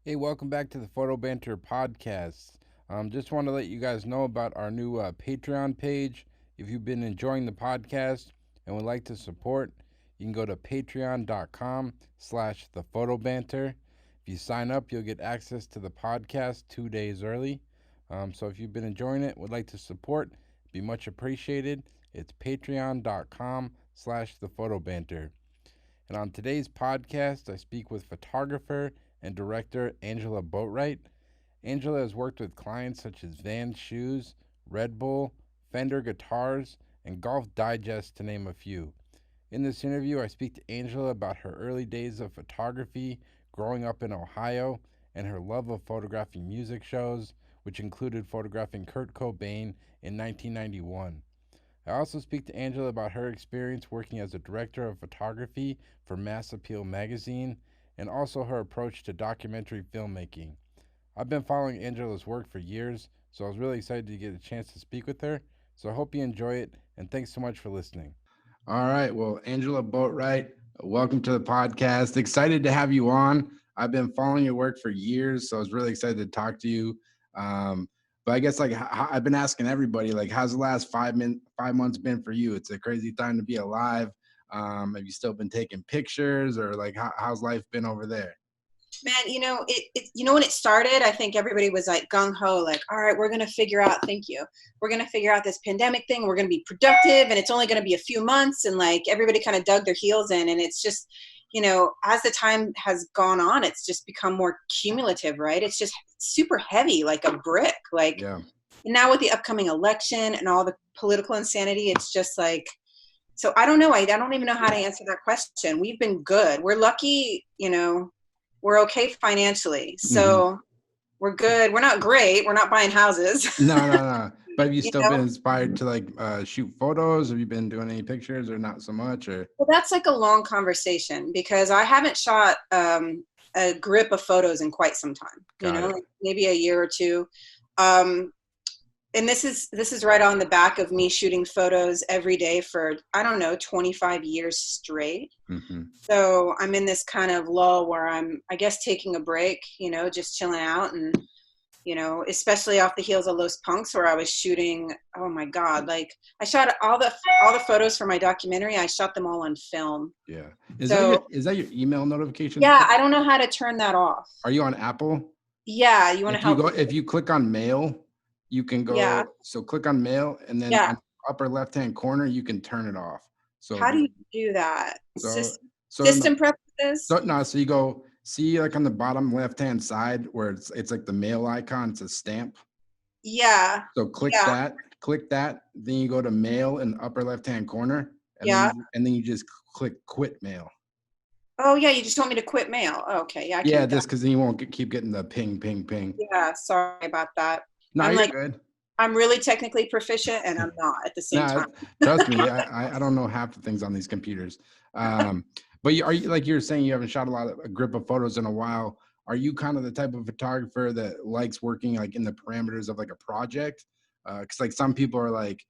Hey, welcome back to the Photo Banter podcast. Just want to let you guys know about our new Patreon page. If you've been enjoying the podcast and would like to support, you can go to patreon.com/thephotobanter. If you sign up, you'll get access to the podcast 2 days early. So if you've been enjoying it, would like to support, be much appreciated. It's patreon.com/thephotobanter. And on today's podcast, I speak with photographer and director Angela Boatwright. Angela has worked with clients such as Vans Shoes, Redbull, Fender Guitars, and Golf Digest, to name a few. In this interview, I speak to Angela about her early days of photography, growing up in Ohio, and her love of photographing music shows, which included photographing Kurt Cobain in 1991. I also speak to Angela about her experience working as a director of photography for Mass Appeal magazine and also her approach to documentary filmmaking. I've been following Angela's work for years, so I was really excited to get a chance to speak with her. So I hope you enjoy it, and thanks so much for listening. All right. Well, Angela Boatwright, welcome to the podcast. Excited to have you on. I've been following your work for years, so I was really excited to talk to you. But I guess I've been asking everybody, like, how's the last 5 months been for you? It's a crazy time to be alive. Have you still been taking pictures, or like how's life been over there? Man, when it started, I think everybody was like gung ho, like, all right, we're going to figure out, thank you. We're going to figure out this pandemic thing. We're going to be productive and it's only going to be a few months. And like everybody kind of dug their heels in. And it's just, as the time has gone on, it's just become more cumulative, right? It's just super heavy, like a brick. Like, Yeah. And now with the upcoming election and all the political insanity, it's just like, so I don't know. I don't even know how to answer that question. We've been good. We're lucky, we're okay financially. So we're good. We're not great. We're not buying houses. No. But have you still been inspired to like shoot photos? Have you been doing any pictures or not so much? Or Well, that's like a long conversation because I haven't shot a grip of photos in quite some time, like maybe a year or two. And this is right on the back of me shooting photos every day for, I don't know, 25 years straight. Mm-hmm. So I'm in this kind of lull where I'm, I guess, taking a break, just chilling out and, especially off the heels of Los Punks where I was shooting. Oh my God. Like I shot all the photos for my documentary. I shot them all on film. Yeah. Is that your email notification? Yeah. I don't know how to turn that off. Are you on Apple? Yeah. You want to help? If you click on mail, you can go. Yeah. So click on mail and then on the upper left-hand corner, you can turn it off. So how do you do that? So system preferences? So you go, see like on the bottom left-hand side where it's like the mail icon, it's a stamp. Yeah. So click that, then you go to mail in the upper left-hand corner. And then you just click quit mail. Oh yeah, you just want me to quit mail. Oh, okay. Yeah. Yeah, just because then you won't keep getting the ping, ping, ping. Yeah, sorry about that. No, you're good. I'm really technically proficient and I'm not at the same time. Trust me, I don't know half the things on these computers. But are you, like you were saying, you haven't shot a grip of photos in a while. Are you kind of the type of photographer that likes working like in the parameters of like a project? Because like some people are like,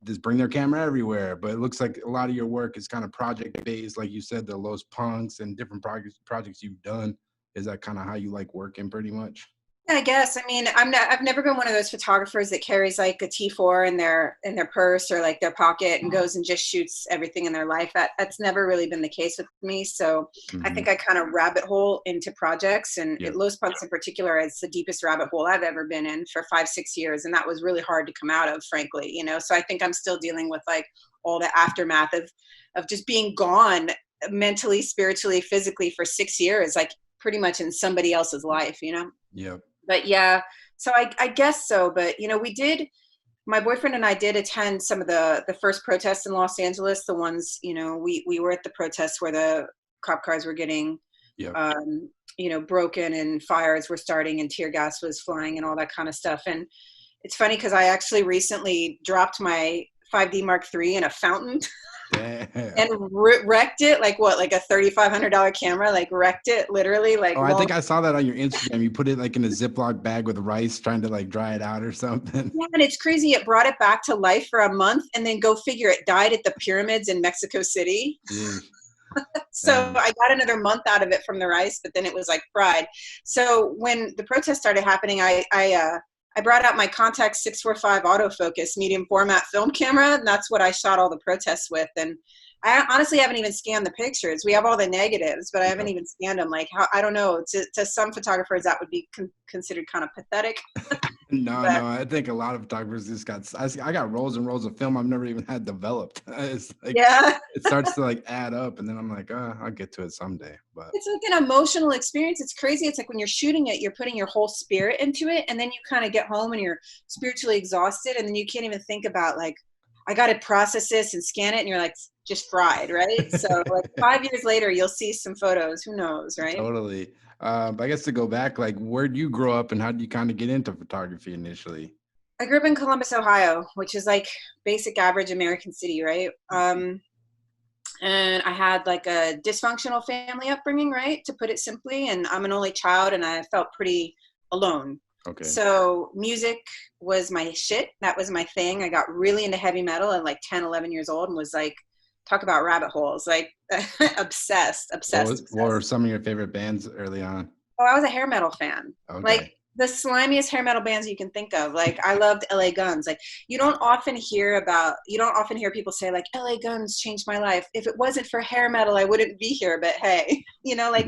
just bring their camera everywhere, but it looks like a lot of your work is kind of project based, like you said, the Los Punks and different projects you've done. Is that kind of how you like working, pretty much? Yeah, I guess. I mean, I've never been one of those photographers that carries like a T4 in their purse or like their pocket and goes and just shoots everything in their life. That's never really been the case with me. So I think I kind of rabbit hole into projects, and Los Punks in particular is the deepest rabbit hole I've ever been in for 5-6 years, and that was really hard to come out of, frankly. So I think I'm still dealing with like all the aftermath of just being gone mentally, spiritually, physically for 6 years, like pretty much in somebody else's life. Yep. But yeah, so I guess so. But, my boyfriend and I did attend some of the first protests in Los Angeles. The ones, we were at the protests where the cop cars were getting, broken and fires were starting and tear gas was flying and all that kind of stuff. And it's funny because I actually recently dropped my 5D Mark III in a fountain. And wrecked it, like a $3,500 camera, like wrecked it literally. Like, I think I saw that on your Instagram. You put it like in a Ziploc bag with rice, trying to like dry it out or something. Yeah, and it's crazy. It brought it back to life for a month, and then go figure, it died at the pyramids in Mexico City. So Damn. I got another month out of it from the rice, but then it was like fried. So when the protests started happening, I brought out my Contax 645 autofocus medium format film camera, and that's what I shot all the protests with. And I honestly haven't even scanned the pictures. We have all the negatives, but I haven't Yep. even scanned them. Like, how, I don't know. To some photographers, that would be considered kind of pathetic. No, But no. I think a lot of photographers just got. I got rolls and rolls of film I've never even had developed. It's like yeah, it starts to like add up, and then I'm like, I'll get to it someday. But it's like an emotional experience. It's crazy. It's like when you're shooting it, you're putting your whole spirit into it, and then you kind of get home and you're spiritually exhausted, and then you can't even think about like, I got to process this and scan it, and you're like just fried, right? So like 5 years later, you'll see some photos. Who knows, right? totally. But I guess to go back, like, where'd you grow up, and how did you kind of get into photography initially? I grew up in Columbus, Ohio, which is like basic average American city, right? And I had like a dysfunctional family upbringing, right? To put it simply. And I'm an only child and I felt pretty alone. Okay. So music was my shit. That was my thing. I got really into heavy metal at like 10, 11 years old and was like, talk about rabbit holes, like obsessed, obsessed, What were obsessed. some of your favorite bands early on? Oh, I was a hair metal fan. Like Okay. the slimiest hair metal bands you can think of. Like I loved LA Guns. Like you don't often hear people say like LA Guns changed my life. If it wasn't for hair metal, I wouldn't be here. But hey, like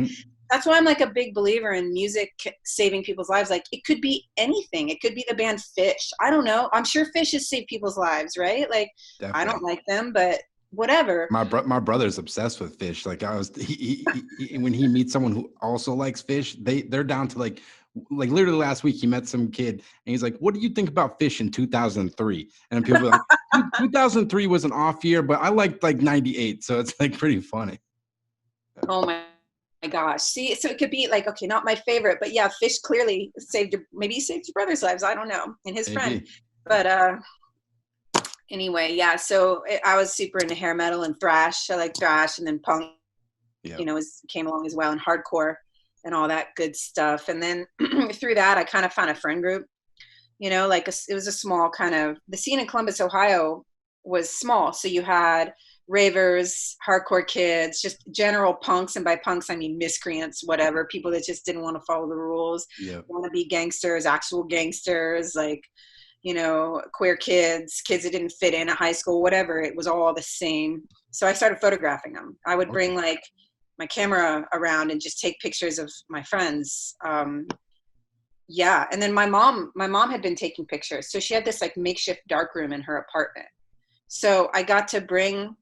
that's why I'm like a big believer in music saving people's lives. Like it could be anything. It could be the band Fish. I don't know. I'm sure Fish has saved people's lives, right? Like I don't Definitely. like them, but whatever. My brother's obsessed with fish. Like I was, when he meets someone who also likes fish, they're down to like literally last week he met some kid and he's like, "What do you think about Fish in 2003?" And then people were like, 2003 was an off year, but I liked like 98, so it's like pretty funny. Oh my gosh. See, so it could be like, okay, not my favorite, but yeah, Fish clearly saved maybe he saved your brother's lives. I don't know. And his friend. Maybe. But anyway, yeah. So I was super into hair metal and thrash. I like thrash and then punk, Yeah. came along as well and hardcore and all that good stuff. And then through that, I kind of found a friend group, like it was a small kind of the scene in Columbus, Ohio was small. So you had ravers, hardcore kids, just general punks. And by punks, I mean miscreants, whatever, people that just didn't want to follow the rules, Yeah. want to be gangsters, actual gangsters, like, queer kids that didn't fit in at high school, whatever. It was all the same. So I started photographing them. I would Okay. bring like my camera around and just take pictures of my friends. Yeah. And then my mom had been taking pictures. So she had this like makeshift darkroom in her apartment. So I got to bring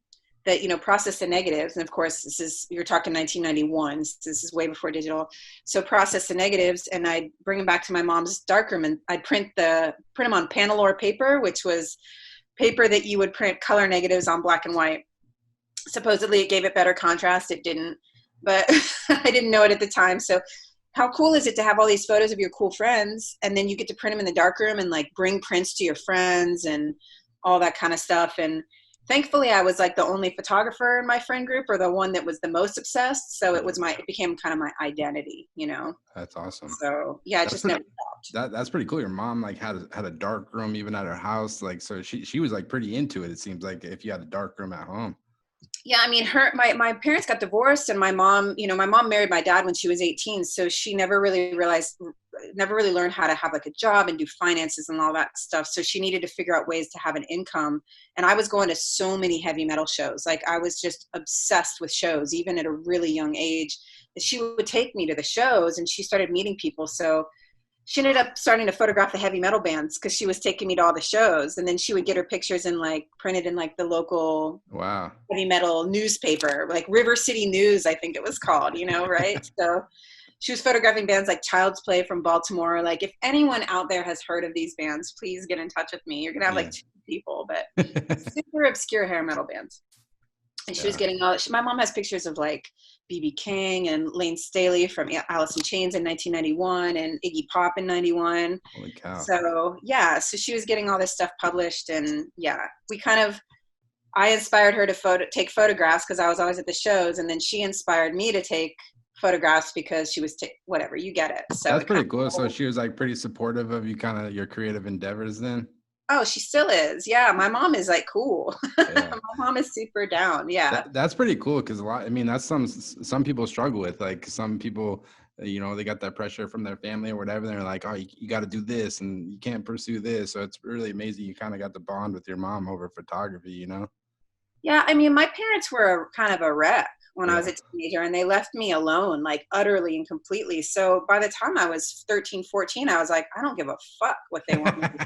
that, process the negatives. And of course, you're talking 1991. So this is way before digital. So process the negatives and I'd bring them back to my mom's darkroom and I'd print them on Panelor paper, which was paper that you would print color negatives on black and white. Supposedly it gave it better contrast. It didn't, but I didn't know it at the time. So how cool is it to have all these photos of your cool friends and then you get to print them in the darkroom and like bring prints to your friends and all that kind of stuff. And thankfully I was like the only photographer in my friend group or the one that was the most obsessed. So Yeah. it became kind of my identity, That's awesome. So yeah, it That's just pretty never stopped. that's pretty cool. Your mom like had a dark room even at her house. Like so she was like pretty into it, it seems like, if you had a dark room at home. Yeah, I mean, my parents got divorced, and my mom married my dad when she was 18, so she never really learned how to have like a job and do finances and all that stuff. So she needed to figure out ways to have an income. And I was going to so many heavy metal shows. Like I was just obsessed with shows, even at a really young age. She would take me to the shows, and she started meeting people. So she ended up starting to photograph the heavy metal bands because she was taking me to all the shows, and then she would get her pictures in like printed in like the local Wow. heavy metal newspaper, like River City News, I think it was called, right? So she was photographing bands like Child's Play from Baltimore. Like if anyone out there has heard of these bands, please get in touch with me. You're gonna have Yeah. like two people, but super obscure hair metal bands. And she was Yeah. getting my mom has pictures of like BB King and Lane Staley from Alice in Chains in 1991 and Iggy Pop in 91. Holy cow. So yeah, so she was getting all this stuff published, and yeah, I inspired her to take photographs because I was always at the shows, and then she inspired me to take photographs because she was whatever, you get it. So That's it kind pretty cool. So of, she was like pretty supportive of you, kind of your creative endeavors then. Oh, she still is. Yeah, my mom is like cool. Yeah. My mom is super down. Yeah. That's pretty cool because a lot. I mean, that's some people struggle with. Like some people, you know, they got that pressure from their family or whatever. They're like, oh, you got to do this and you can't pursue this. So it's really amazing. You kind of got the bond with your mom over photography. You know? Yeah, I mean, my parents were kind of a wreck when I was Yeah. a teenager, and they left me alone, like utterly and completely. So by the time I was 13, 14, I was like, I don't give a fuck what they want me to do.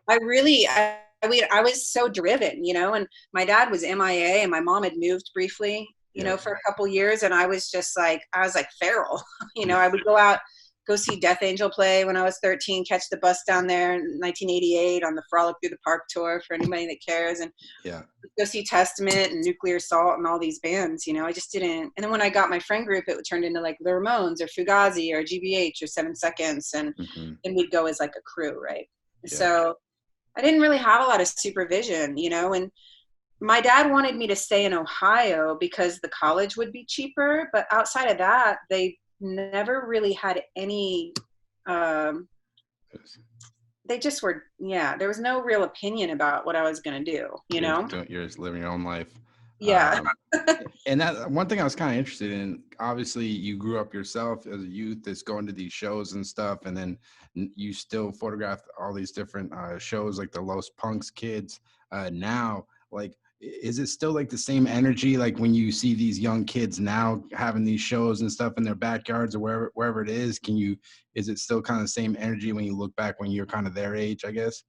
I really, I mean, I was so driven, you know, and my dad was MIA and my mom had moved briefly, you know, Yeah. for a couple years. And I was just like, I was like feral, you know, I would go out, go see Death Angel play when I was 13, catch the bus down there in 1988 on the Frolic Through the Park tour for anybody that cares. And Yeah. go see Testament and Nuclear Assault and all these bands, you know, I just didn't. And then when I got my friend group, it turned into like the Ramones or Fugazi or GBH or 7 Seconds. And Hmm. then we'd go as like a crew, right? Yeah. So I didn't really have a lot of supervision, you know, and my dad wanted me to stay in Ohio because the college would be cheaper. But outside of that, they never really had any, um, they just were, yeah, there was no real opinion about what I was going to do, you know? You're just living your own life. Yeah. Um, and that one thing I was kind of interested in, obviously you grew up yourself as a youth that's going to these shows and stuff, and then you still photographed all these different shows like the Los Punks kids. Now, like, is it still like the same energy like when you see these young kids now having these shows and stuff in their backyards or wherever it is? Is it still kind of the same energy when you look back when you're kind of their age, I guess?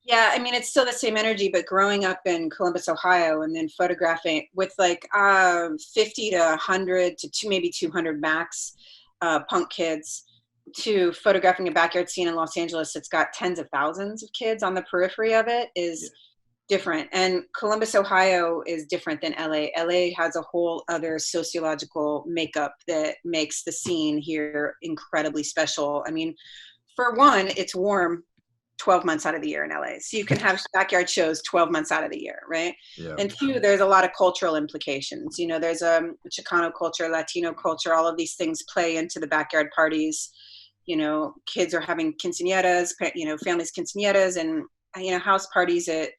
Yeah, I mean, it's still the same energy, but growing up in Columbus, Ohio, and then photographing with like 50 to 100 to maybe 200 max punk kids, to photographing a backyard scene in Los Angeles that's got tens of thousands of kids on the periphery of it Yeah. is different. And Columbus, Ohio is different than LA. LA has a whole other sociological makeup that makes the scene here incredibly special. I mean, for one, it's warm 12 months out of the year in LA. So you can have backyard shows 12 months out of the year, right? Yeah. And two, there's a lot of cultural implications. You know, there's a Chicano culture, Latino culture, all of these things play into the backyard parties. You know, kids are having quinceañeras, you know, families quinceañeras and, you know, house parties at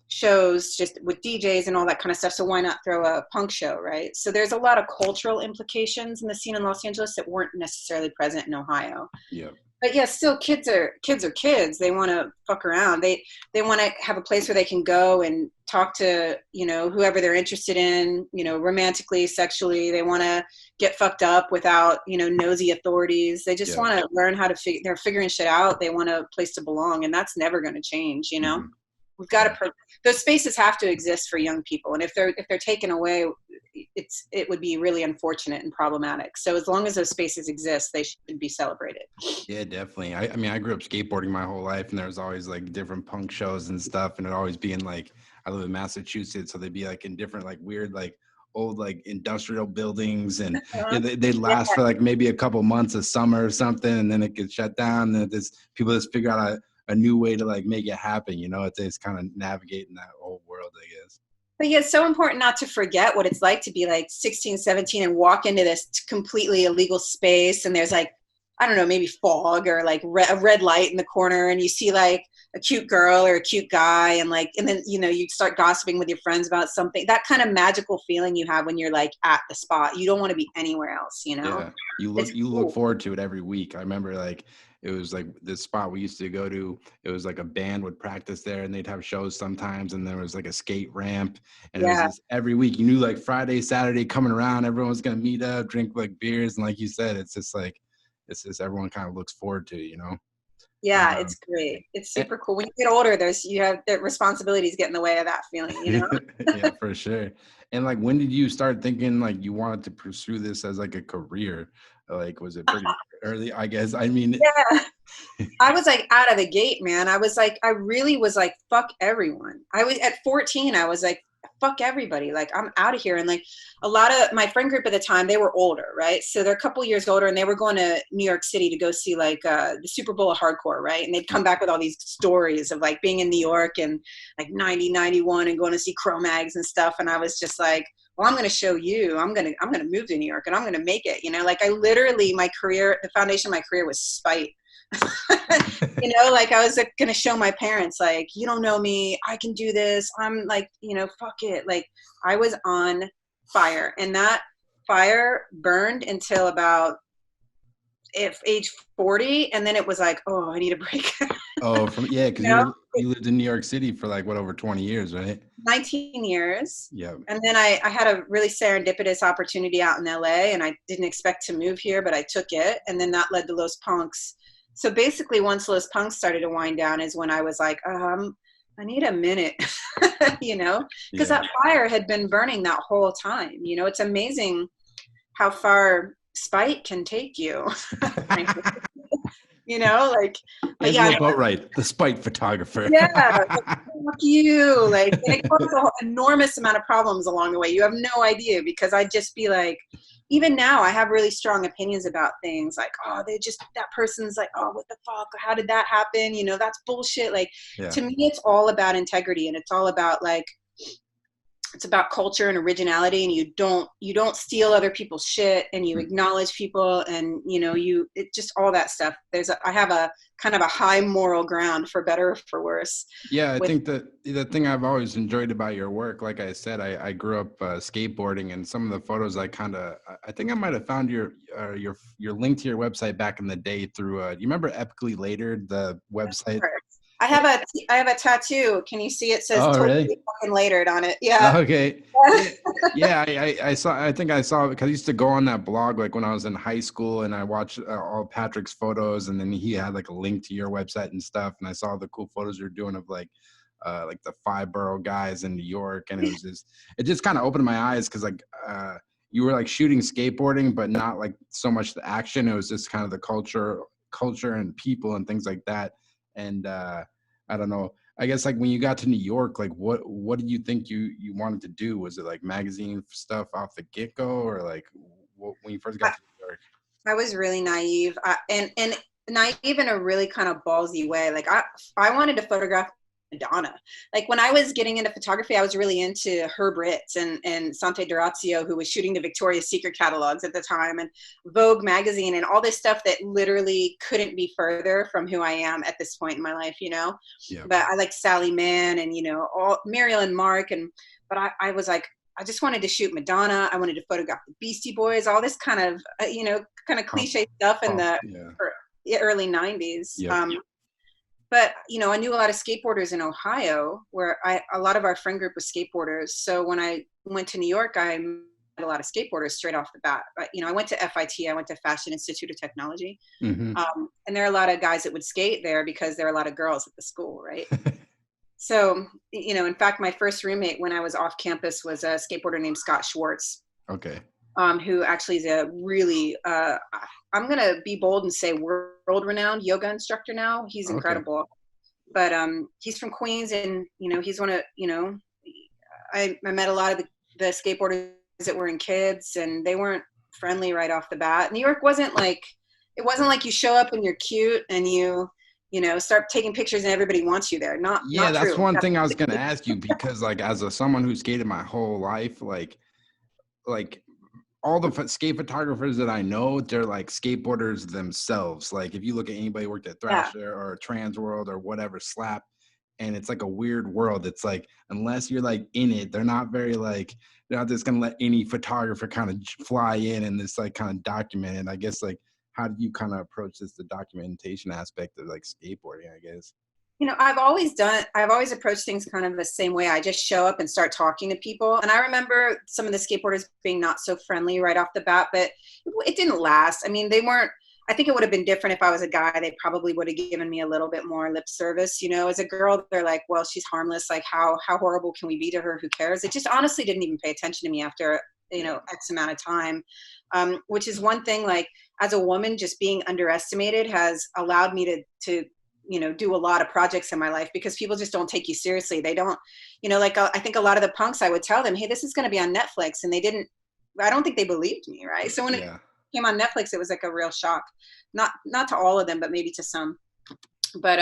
shows just with DJs and all that kind of stuff. So why not throw a punk show, right? So there's a lot of cultural implications in the scene in Los Angeles that weren't necessarily present in Ohio. Yeah. But yeah, still kids are kids. They want to fuck around. They want to have a place where they can go and talk to, you know, whoever they're interested in, you know, romantically, sexually. They want to get fucked up without, you know, nosy authorities. They just Yeah. want to learn how to they're figuring shit out. They want a place to belong, and that's never going to change, you know. Mhm. We've got Yeah. to those spaces have to exist for young people, and if they're taken away, it would be really unfortunate and problematic. So as long as those spaces exist, they should be celebrated. Yeah, definitely. I mean, I grew up skateboarding my whole life, and there was always like different punk shows and stuff, and it always be in like I live in Massachusetts, so they'd be like in different like weird like old like industrial buildings, and Uh-huh. they'd last for like maybe a couple months of summer or something, and then it gets shut down. And there's people just figure out a new way to like make it happen. You know, it's kind of navigating that whole world, I guess. But yeah, it's so important not to forget what it's like to be like 16, 17 and walk into this completely illegal space. And there's like, I don't know, maybe fog or like a red light in the corner. And you see like a cute girl or a cute guy. And like, and then, you know, you start gossiping with your friends about something, that kind of magical feeling you have when you're like at the spot. You don't want to be anywhere else, you know? Yeah, It's you look cool. forward to it every week. I remember like it was like this spot we used to go to. It was like a band would practice there, and they'd have shows sometimes, and there was like a skate ramp, and it was Yeah. just every week. You knew like Friday, Saturday coming around, everyone was gonna meet up, drink like beers, and like you said, it's just like it's just everyone kind of looks forward to, you know. Yeah, Um, it's great. It's and- super cool. When you get older, you have the responsibilities get in the way of that feeling, you know? yeah, for sure. And like, when did you start thinking like you wanted to pursue this as like a career? Like, was it pretty early? I guess. I mean, Yeah. I was like out of the gate, man. I was like, I really was like, fuck everyone. I was at 14, I was like, fuck everybody. Like, I'm out of here. And like a lot of my friend group at the time, they were older, right? So they're a couple years older and they were going to New York City to go see like the Super Bowl of hardcore, right? And they'd come back with all these stories of like being in New York and like 90, 91 and going to see Cro-Mags and stuff. And I was just like, well, I'm going to show you, I'm going to move to New York and I'm going to make it, you know, like I literally, my career, the foundation of my career was spite. Like I was going to show my parents, like, you don't know me, I can do this. I'm like, fuck it. Like I was on fire, and that fire burned until about age 40. And then it was like, oh, I need a break. Oh, because you know, you lived in New York City for like what, over 20 years, right? 19 years. Yeah. And then I had a really serendipitous opportunity out in LA, and I didn't expect to move here, but I took it. And then that led to Los Punks. So basically once Los Punks started to wind down is when I was like, I need a minute, because that fire had been burning that whole time. It's amazing how far spite can take you. Like Angela Boatwright, the spite photographer. Yeah, like, fuck you. Like, and it caused an enormous amount of problems along the way. You have no idea, because I'd just be like, even now I have really strong opinions about things, like, oh, that person's like, oh, what the fuck? How did that happen? That's bullshit. Like, to me, it's all about integrity, and it's all about like, it's about culture and originality, and you don't steal other people's shit, and you acknowledge people, and it just all that stuff. I have a kind of a high moral ground, for better or for worse. Yeah, I think that the thing I've always enjoyed about your work, like I said, I grew up skateboarding, and some of the photos I think I might have found your link to your website back in the day through you remember Epically Later, the website? I have a tattoo. Can you see it says really? fucking latered on it? Yeah. Okay. Yeah, I think I saw it because I used to go on that blog like when I was in high school, and I watched all Patrick's photos, and then he had like a link to your website and stuff, and I saw the cool photos you're doing of like the 5 borough guys in New York, and it just kind of opened my eyes, because like you were like shooting skateboarding, but not like so much the action. It was just kind of the culture and people and things like that. And I don't know, I guess like when you got to New York, like what did you think you wanted to do? Was it like magazine stuff off the get-go, or like when you first got to New York? I was really naive, and naive in a really kind of ballsy way. Like I wanted to photograph Madonna. Like when I was getting into photography, I was really into Herb Ritts and Sante Dorazio, who was shooting the Victoria's Secret catalogs at the time, and Vogue magazine, and all this stuff that literally couldn't be further from who I am at this point in my life, Yeah. But I like Sally Mann and, all Muriel and Mark. But I was like, I just wanted to shoot Madonna. I wanted to photograph the Beastie Boys, all this kind of, kind of cliche stuff in the early 90s. Yeah. But, I knew a lot of skateboarders in Ohio, where a lot of our friend group was skateboarders. So when I went to New York, I met a lot of skateboarders straight off the bat. But, I went to FIT, I went to Fashion Institute of Technology. Mm-hmm. And there are a lot of guys that would skate there because there are a lot of girls at the school, right? So, in fact, my first roommate when I was off campus was a skateboarder named Scott Schwartz. Okay. Who actually is a really, I'm going to be bold and say world-renowned yoga instructor now. He's incredible. Okay. But he's from Queens, and, he's one of, I met a lot of the skateboarders that were in kids, and they weren't friendly right off the bat. New York wasn't like you show up and you're cute and you start taking pictures and everybody wants you there. Not that's true. One thing I was going to ask you, because like as someone who skated my whole life, like all the skate photographers that I know, they're like skateboarders themselves. Like if you look at anybody who worked at Thrasher or Trans World or whatever, Slap, and it's like a weird world. It's like, unless you're like in it, they're not very like, they're not just going to let any photographer kind of fly in and this like kind of document it. I guess like, how do you kind of approach the documentation aspect of like skateboarding, I guess? I've always approached things kind of the same way. I just show up and start talking to people. And I remember some of the skateboarders being not so friendly right off the bat, but it didn't last. I mean, I think it would have been different if I was a guy. They probably would have given me a little bit more lip service. As a girl, they're like, well, she's harmless. Like how horrible can we be to her? Who cares? It just honestly didn't even pay attention to me after, X amount of time, which is one thing, like as a woman, just being underestimated has allowed me to do a lot of projects in my life, because people just don't take you seriously. They don't, I think a lot of the punks, I would tell them, hey, this is going to be on Netflix. And I don't think they believed me. Right. So when it came on Netflix, it was like a real shock, not to all of them, but maybe to some. But,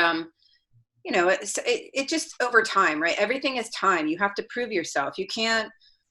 it just over time, right? Everything is time. You have to prove yourself. You can't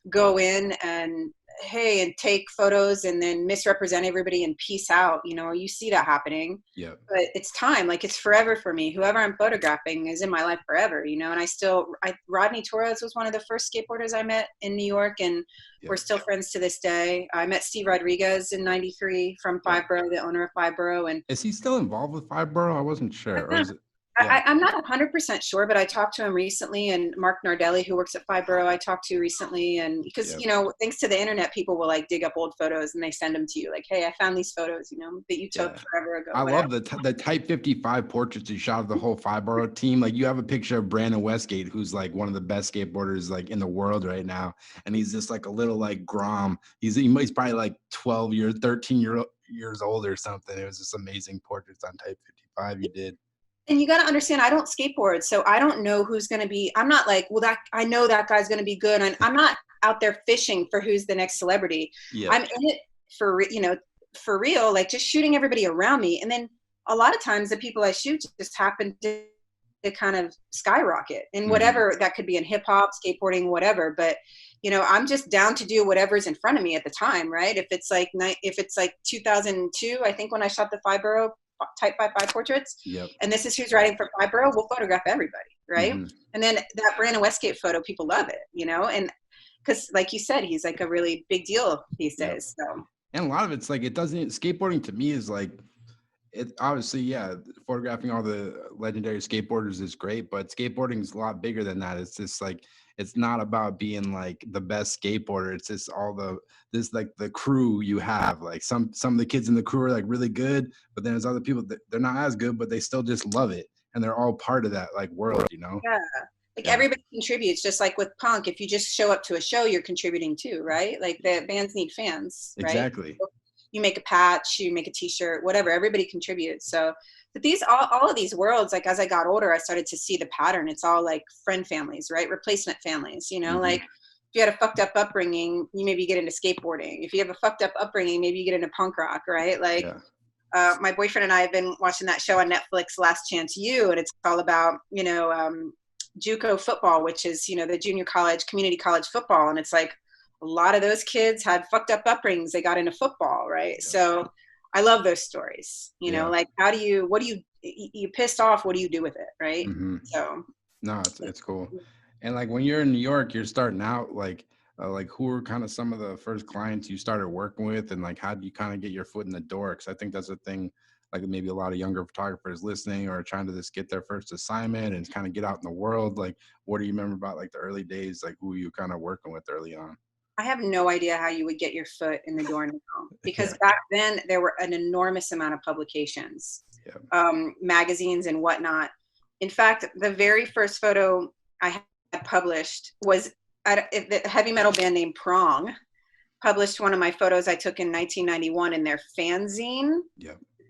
go in and hey, and take photos and then misrepresent everybody and peace out. You see that happening. Yeah. But it's time, like it's forever for me. Whoever I'm photographing is in my life forever, and Rodney Torres was one of the first skateboarders I met in New York, and we're still friends to this day. I met Steve Rodriguez in '93 from Five Borough, the owner of Five Borough. And is he still involved with Five Borough? I wasn't sure. Or is it? Yeah. I'm not 100% sure, but I talked to him recently, and Mark Nardelli, who works at Five Borough, I talked to recently. And because, thanks to the internet, people will like dig up old photos and they send them to you like, hey, I found these photos, that you took forever ago. I love the Type 55 portraits you shot of the whole Five Borough team. Like you have a picture of Brandon Westgate, who's like one of the best skateboarders like in the world right now. And he's just like a little like Grom. He's probably like 13 years old or something. It was just amazing portraits on Type 55 you did. And you got to understand, I don't skateboard, so I don't know who's going to be. I'm not like, well, I know that guy's going to be good, and I'm not out there fishing for who's the next celebrity. Yeah. I'm in it for real, like just shooting everybody around me, and then a lot of times the people I shoot just happen to kind of skyrocket in whatever that could be, in hip hop, skateboarding, whatever. But I'm just down to do whatever's in front of me at the time, right? If it's like 2002, I think, when I shot the Five Borough Type 55 portraits, and this is who's writing for Five Borough, we'll photograph everybody, right? And then that Brandon Westgate photo, people love it, and because like you said, he's like a really big deal these days. So, and a lot of it's like, skateboarding to me is like, it obviously, photographing all the legendary skateboarders is great, but skateboarding is a lot bigger than that. It's just like, it's not about being like the best skateboarder. It's just the crew you have. Like some of the kids in the crew are like really good, but then there's other people that they're not as good, but they still just love it. And they're all part of that like world, Yeah. Like everybody contributes, just like with punk. If you just show up to a show, you're contributing too, right? Like the bands need fans, right? Exactly. So you make a patch, you make a t-shirt, whatever, everybody contributes. So, but all of these worlds, like as I got older, I started to see the pattern. It's all like friend families, right? Replacement families, like if you had a fucked up upbringing, you maybe get into skateboarding. If you have a fucked up upbringing, maybe you get into punk rock, right? Like my boyfriend and I have been watching that show on Netflix, Last Chance U, and it's all about, JUCO football, which is, the junior college, community college football. And it's like, a lot of those kids had fucked up upbringings. They got into football, right? Yeah. So I love those stories, like what do you pissed off, what do you do with it, right? So no, it's cool. And like when you're in New York, you're starting out, like who were kind of some of the first clients you started working with, and like how do you kind of get your foot in the door? Because I think that's a thing, like maybe a lot of younger photographers listening or trying to just get their first assignment and kind of get out in the world. Like what do you remember about like the early days, like who you kind of working with early on? I have no idea how you would get your foot in the door now, because back then there were an enormous amount of publications, magazines and whatnot. In fact, the very first photo I had published was at the heavy metal band named Prong published one of my photos I took in 1991 in their fanzine.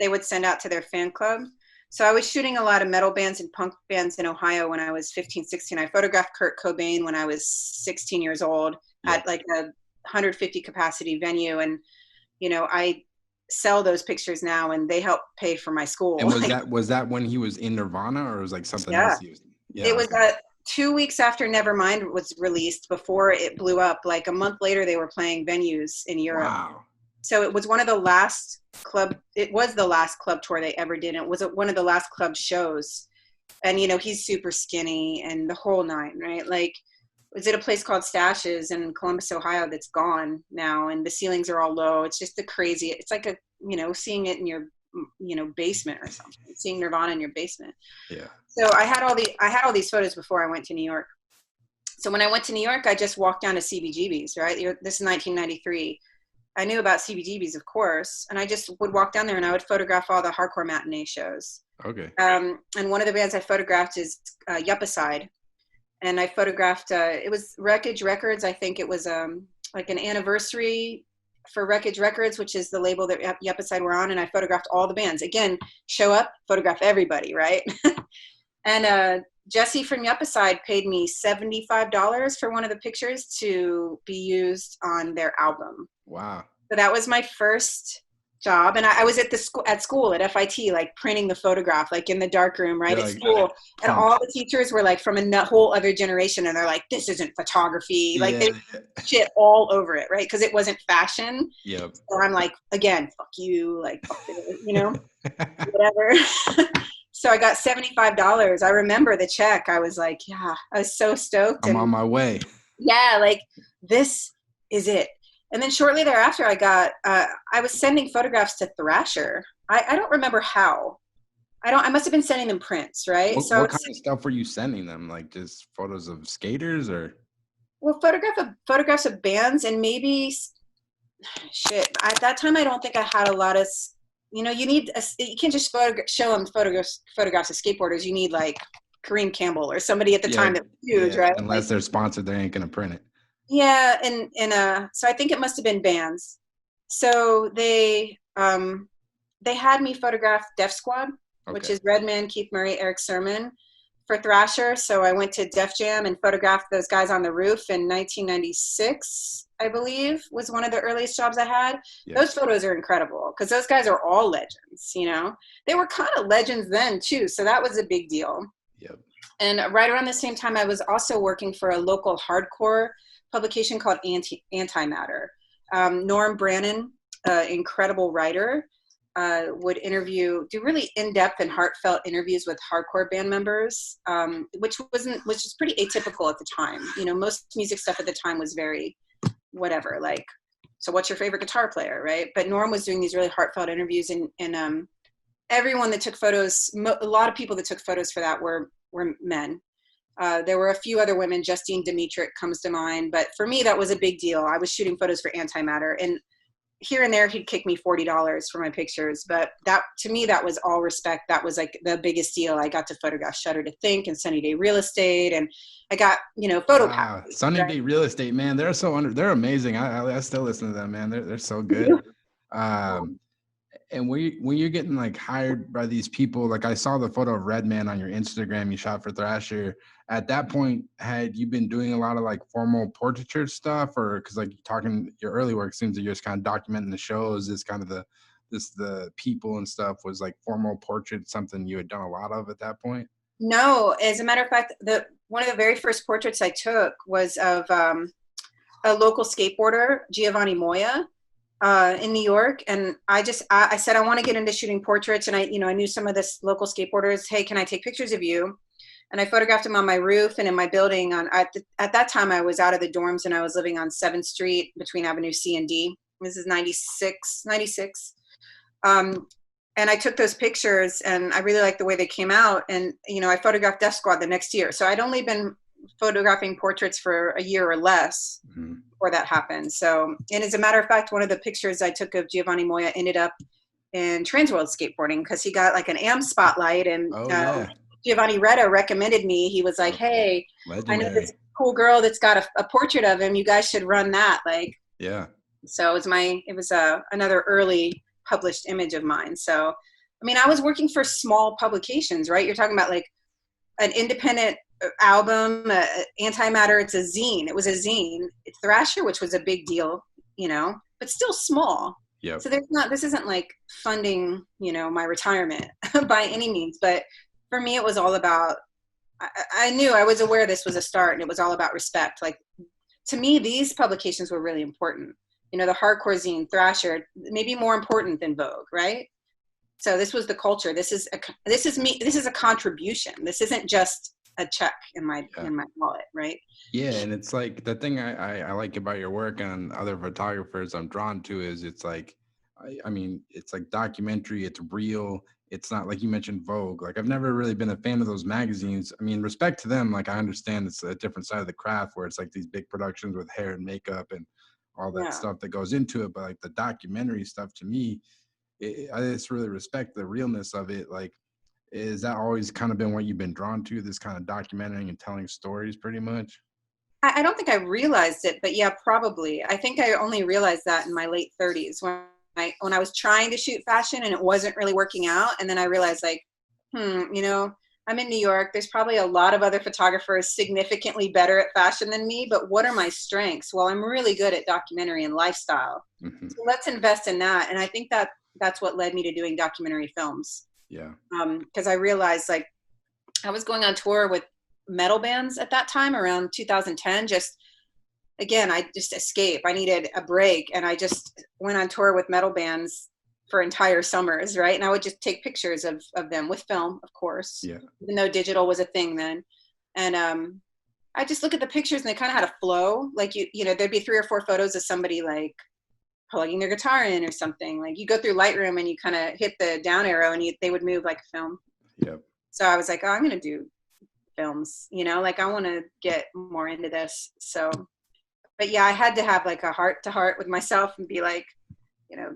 They would send out to their fan club. So I was shooting a lot of metal bands and punk bands in Ohio when I was 15, 16. I photographed Kurt Cobain when I was 16 years old at like a 150 capacity venue. And, I sell those pictures now and they help pay for my school. And was that when he was in Nirvana, or was like something else he was? It was 2 weeks after Nevermind was released, before it blew up. Like a month later, they were playing venues in Europe. Wow. So it was one of the last it was the last club tour they ever did. And it was one of the last club shows. And, he's super skinny and the whole nine, right? Like, was it a place called Stashes in Columbus, Ohio, that's gone now. And the ceilings are all low. It's just it's like seeing it in your, basement or something, seeing Nirvana in your basement. Yeah. So I had all these photos before I went to New York. So when I went to New York, I just walked down to CBGB's, right? This is 1993. I knew about CBGB's, of course, and I just would walk down there and I would photograph all the hardcore matinee shows. Okay. And one of the bands I photographed is Yuppicide, and I photographed. It was Wreckage Records. I think it was like an anniversary for Wreckage Records, which is the label that Yuppicide were on, and I photographed all the bands. Again, show up, photograph everybody, right? And Jesse from Yuppicide paid me $75 for one of the pictures to be used on their album. Wow. So that was my first job, and I was at the school at FIT, like printing the photograph, like in the dark room, right You're at like school, and pumped. all the teachers were like from a whole other generation, and they're like, "This isn't photography," like they Yeah. shit all over it, right? Because it wasn't fashion. Yep. So I'm like, again, fuck you, like, fuck whatever. So I got $75. I remember the check. I was like, yeah, I was so stoked, I'm on and my way. yeah, like this is it. And then shortly thereafter, I was sending photographs to Thrasher. I don't remember how. I must have been sending them prints, right? So I What would kind of stuff were you sending them? Like just photos of skaters or? well, photographs of bands, and maybe shit. At that time, I don't think I had a lot of, you can't just show them photographs of skateboarders. You need like Kareem Campbell or somebody at the Yeah, time that was huge, yeah. right? Like, Unless they're sponsored, they ain't gonna print it. yeah, and so I think it must have been bands. So they had me photograph Def Squad, which Okay. is Redman, Keith Murray, Eric Sermon, for Thrasher. So I went to Def Jam and photographed those guys on the roof in 1996, I believe, was one of the earliest jobs I had. Yeah. Those photos are incredible because those guys are all legends, you know. They were kind of legends then too, so that was a big deal. Yep. And right around the same time, I was also working for a local hardcore publication called Antimatter. Norm Brannon, incredible writer, would do really in-depth and heartfelt interviews with hardcore band members, which is pretty atypical at the time. You know, most music stuff at the time was very whatever, like, so what's your favorite guitar player, right? But Norm was doing these really heartfelt interviews, and everyone that took photos, a lot of people that took photos for that were men. There were a few other women. Justine Dimitrick comes to mind, but for me that was a big deal. I was shooting photos for Antimatter, and here and there he'd kick me $40 for my pictures, but that, to me, that was all respect. That was like the biggest deal. I got to photograph Shudder to Think and Sunny Day Real Estate, and I got, photo Wow. packages, Sunny right? Day Real Estate, man. They're amazing. I still listen to them, man. They're so good. And when you're getting like hired by these people, like I saw the photo of Redman on your Instagram you shot for Thrasher. At that point, had you been doing a lot of like formal portraiture stuff, or because like talking your early work seems like you're just kind of documenting the shows, this kind of the people and stuff, was like formal portrait something you had done a lot of at that point? No, as a matter of fact, one of the very first portraits I took was of a local skateboarder, Giovanni Moya, in New York. And I said, I want to get into shooting portraits. And I knew some of this local skateboarders. Hey, can I take pictures of you? And I photographed him on my roof and in my building. At that time, I was out of the dorms and I was living on 7th Street between Avenue C and D. This is 96. And I took those pictures and I really liked the way they came out. And, I photographed Death Squad the next year. So I'd only been photographing portraits for a year or less before that happened. So, and as a matter of fact, one of the pictures I took of Giovanni Moya ended up in Transworld Skateboarding because he got like an AM spotlight, and Giovanni Retta recommended me. He was like, hey, legendary. I know this cool girl that's got a portrait of him. You guys should run that. Like, yeah. So it was another early published image of mine. So, I mean, I was working for small publications, right? You're talking about like an independent album, Antimatter. It's a zine. It was a zine. It's Thrasher, which was a big deal, but still small. Yep. So this isn't like funding, my retirement by any means. But for me, it was all about, I was aware this was a start, and it was all about respect. Like, to me, these publications were really important. The hardcore zine, Thrasher, maybe more important than Vogue, right? So this was the culture. This is a contribution. This isn't just a check in my wallet, right? Yeah, and it's like the thing I like about your work and other photographers I'm drawn to is it's like, I mean, it's like documentary, it's real. It's not like you mentioned Vogue. Like, I've never really been a fan of those magazines. I mean, respect to them. Like, I understand it's a different side of the craft where it's like these big productions with hair and makeup and all that stuff that goes into it. But like the documentary stuff, to me, I just really respect the realness of it. Like, is that always kind of been what you've been drawn to, this kind of documenting and telling stories pretty much? I don't think I realized it, but yeah, probably. I think I only realized that in my late 30s when I was trying to shoot fashion and it wasn't really working out. And then I realized, like, I'm in New York. There's probably a lot of other photographers significantly better at fashion than me, but what are my strengths? Well, I'm really good at documentary and lifestyle. So let's invest in that. And I think that that's what led me to doing documentary films. Yeah. Because I realized like I was going on tour with metal bands at that time around 2010. Just again, I just escape. I needed a break, and I just went on tour with metal bands for entire summers, right? And I would just take pictures of them with film, of course, Yeah. even though digital was a thing then. And I just look at the pictures, and they kind of had a flow. Like you know, there'd be 3 or 4 photos of somebody like plugging their guitar in or something. Like you go through Lightroom and you kind of hit the down arrow, and they would move like a film. Yep. So I was like, oh, I'm gonna do films, you know, like I want to get more into this. So, but yeah, I had to have like a heart to heart with myself and be like, you know,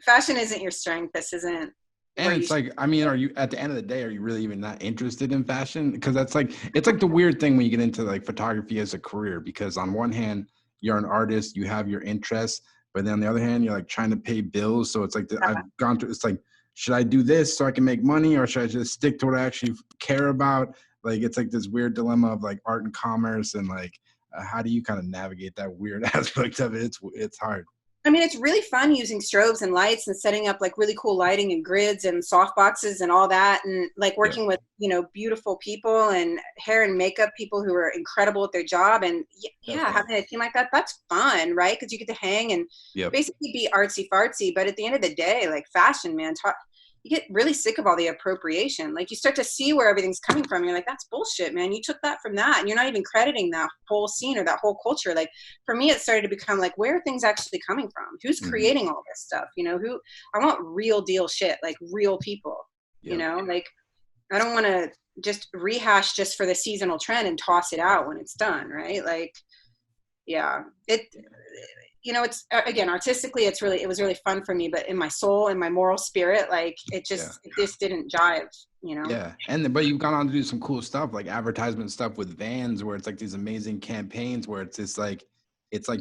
fashion isn't your strength. This isn't. And it's like, I mean, are you at the end of the day, are you really even not interested in fashion? Because that's like, it's like the weird thing when you get into like photography as a career, because on one hand, you're an artist, you have your interests, but then on the other hand, you're like trying to pay bills. So it's like, I've gone through, it's like, should I do this so I can make money, or should I just stick to what I actually care about? Like, it's like this weird dilemma of like art and commerce, and like, how do you kind of navigate that weird aspect of it? It's hard. I mean, it's really fun using strobes and lights and setting up like really cool lighting and grids and soft boxes and all that. And like working with, you know, beautiful people and hair and makeup people who are incredible at their job. And yeah, having a team like that, that's fun, right? Because you get to hang and basically be artsy fartsy. But at the end of the day, like fashion, man, you get really sick of all the appropriation. Like you start to see where everything's coming from. You're like, that's bullshit, man. You took that from that, and you're not even crediting that whole scene or that whole culture. Like for me, it started to become like, where are things actually coming from? Who's creating all this stuff? You know, I want real deal shit, like real people, you know, like I don't want to just rehash just for the seasonal trend and toss it out when it's done. Right. Like, yeah, you know, it's again, artistically, it was really fun for me, but in my soul and my moral spirit, like it just didn't jive, you know? Yeah. But you've gone on to do some cool stuff, like advertisement stuff with Vans, where it's like these amazing campaigns where it's like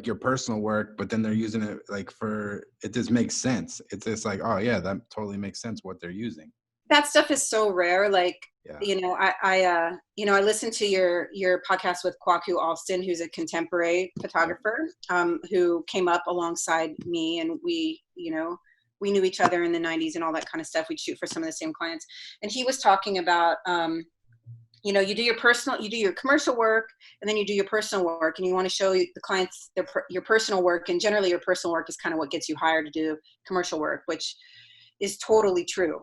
your personal work, but then they're using it like it just makes sense. It's just like, oh yeah, that totally makes sense what they're using. That stuff is so rare. Like, you know, I listened to your podcast with Kwaku Alston, who's a contemporary photographer, who came up alongside me, and we knew each other in the 90s and all that kind of stuff. We'd shoot for some of the same clients. And he was talking about, you know, you do your commercial work, and then you do your personal work, and you want to show the clients your personal work. And generally your personal work is kind of what gets you hired to do commercial work, which is totally true.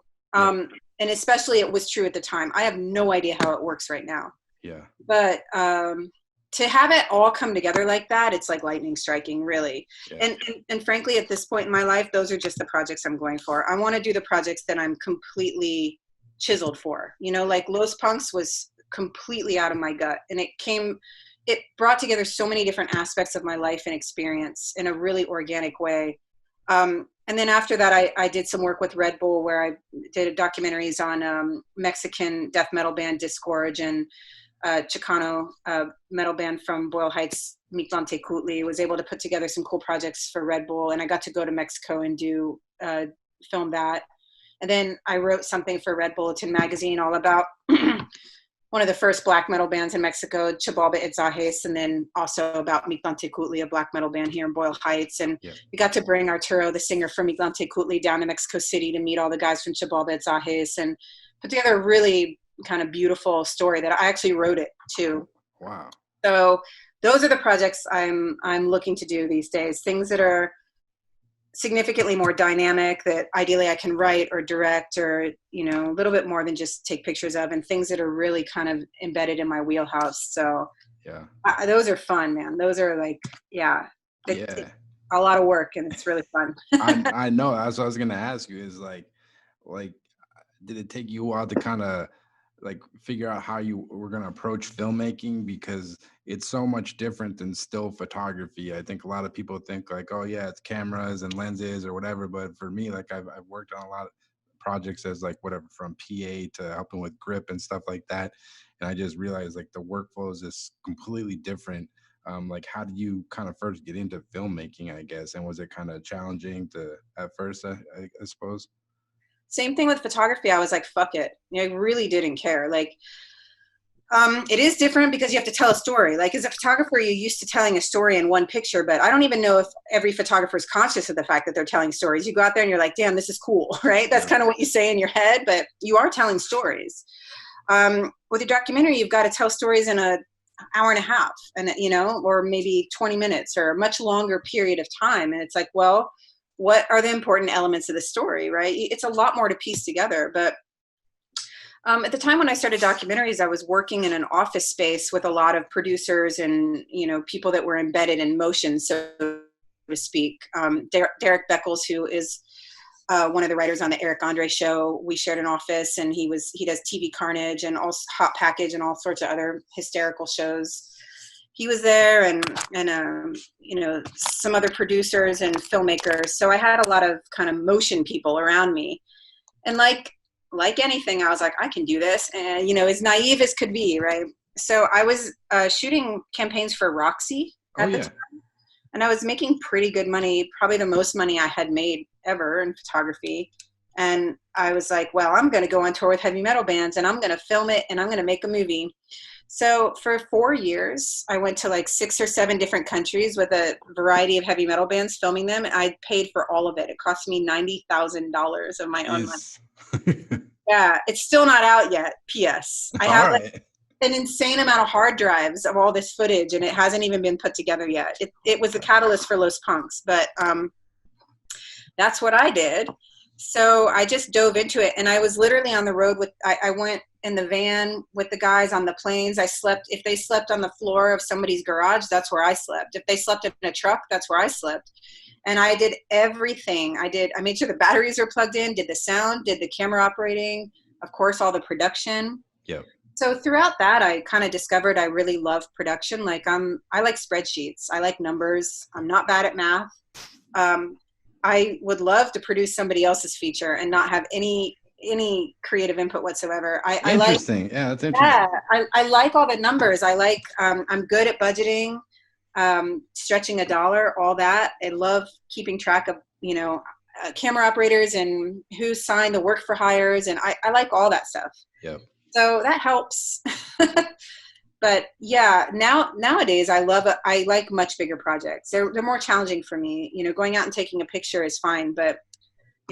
And especially it was true at the time. I have no idea how it works right now. Yeah. But to have it all come together like that, it's like lightning striking, really. Yeah. And frankly, at this point in my life, those are just the projects I'm going for. I want to do the projects that I'm completely chiseled for. You know, like Los Punks was completely out of my gut, and it brought together so many different aspects of my life and experience in a really organic way. And then after that, I did some work with Redbull, where I did documentaries on Mexican death metal band Disgorge, and Chicano metal band from Boyle Heights, Mictlante Kutli. Was able to put together some cool projects for Redbull, and I got to go to Mexico and film that. And then I wrote something for Red Bulletin magazine all about one of the first black metal bands in Mexico, Chibalba Itzajes, and then also about Mictlante Kutli, a black metal band here in Boyle Heights. And we got to bring Arturo, the singer from Mictlante Kutli, down to Mexico City to meet all the guys from Chibalba Itzajes, and put together a really kind of beautiful story that I actually wrote it too. Wow. So those are the projects I'm looking to do these days, things that are significantly more dynamic, that ideally I can write or direct, or, you know, a little bit more than just take pictures of, and things that are really kind of embedded in my wheelhouse. So those are fun, man. Those are like, a lot of work, and it's really fun. I know. That's what I was going to ask you is like, did it take you a while to kind of like figure out how you were going to approach filmmaking? Because it's so much different than still photography. I think a lot of people think like, oh yeah, it's cameras and lenses or whatever. But for me, like I've worked on a lot of projects as like whatever, from PA to helping with grip and stuff like that. And I just realized like the workflow is just completely different. Like how did you kind of first get into filmmaking, I guess? And was it kind of challenging at first, I suppose? Same thing with photography. I was like, fuck it. I really didn't care. Like, It is different because you have to tell a story. Like as a photographer, you're used to telling a story in one picture, but I don't even know if every photographer is conscious of the fact that they're telling stories. You go out there and you're like, damn, this is cool, right? That's kind of what you say in your head, but you are telling stories. With a documentary, you've got to tell stories in an hour and a half, and or maybe 20 minutes or a much longer period of time. And it's like, well, what are the important elements of the story, right? It's a lot more to piece together, but at the time when I started documentaries, I was working in an office space with a lot of producers and, people that were embedded in motion, so to speak. Derek Beckles, who is one of the writers on the Eric Andre show, we shared an office, and he does TV Carnage and also Hot Package and all sorts of other hysterical shows. He was there, and some other producers and filmmakers. So I had a lot of kind of motion people around me, and like anything, I was like, I can do this. And, as naive as could be, right? So I was shooting campaigns for Roxy at the time. And I was making pretty good money, probably the most money I had made ever in photography. And I was like, well, I'm going to go on tour with heavy metal bands, and I'm going to film it, and I'm going to make a movie. So for 4 years, I went to like 6 or 7 different countries with a variety of heavy metal bands, filming them. And I paid for all of it. It cost me $90,000 of my own money. Yeah, it's still not out yet. P.S. I have like an insane amount of hard drives of all this footage, and it hasn't even been put together yet. It was the catalyst for Los Punks, but that's what I did. So I just dove into it, and I was literally on the road I went in the van with the guys on the planes. If they slept on the floor of somebody's garage, that's where I slept. If they slept in a truck, that's where I slept. And I did everything. I made sure the batteries were plugged in, did the sound, did the camera operating, of course, all the production. Yep. So throughout that, I kind of discovered I really love production. Like I like spreadsheets. I like numbers. I'm not bad at math. I would love to produce somebody else's feature and not have any creative input whatsoever. Interesting. Yeah, that's interesting. Yeah, I like all the numbers. I'm good at budgeting, stretching a dollar, all that. I love keeping track of, camera operators and who signed the work for hires. And I like all that stuff. Yep. So that helps. But yeah, nowadays I like much bigger projects. They're more challenging for me. Going out and taking a picture is fine, but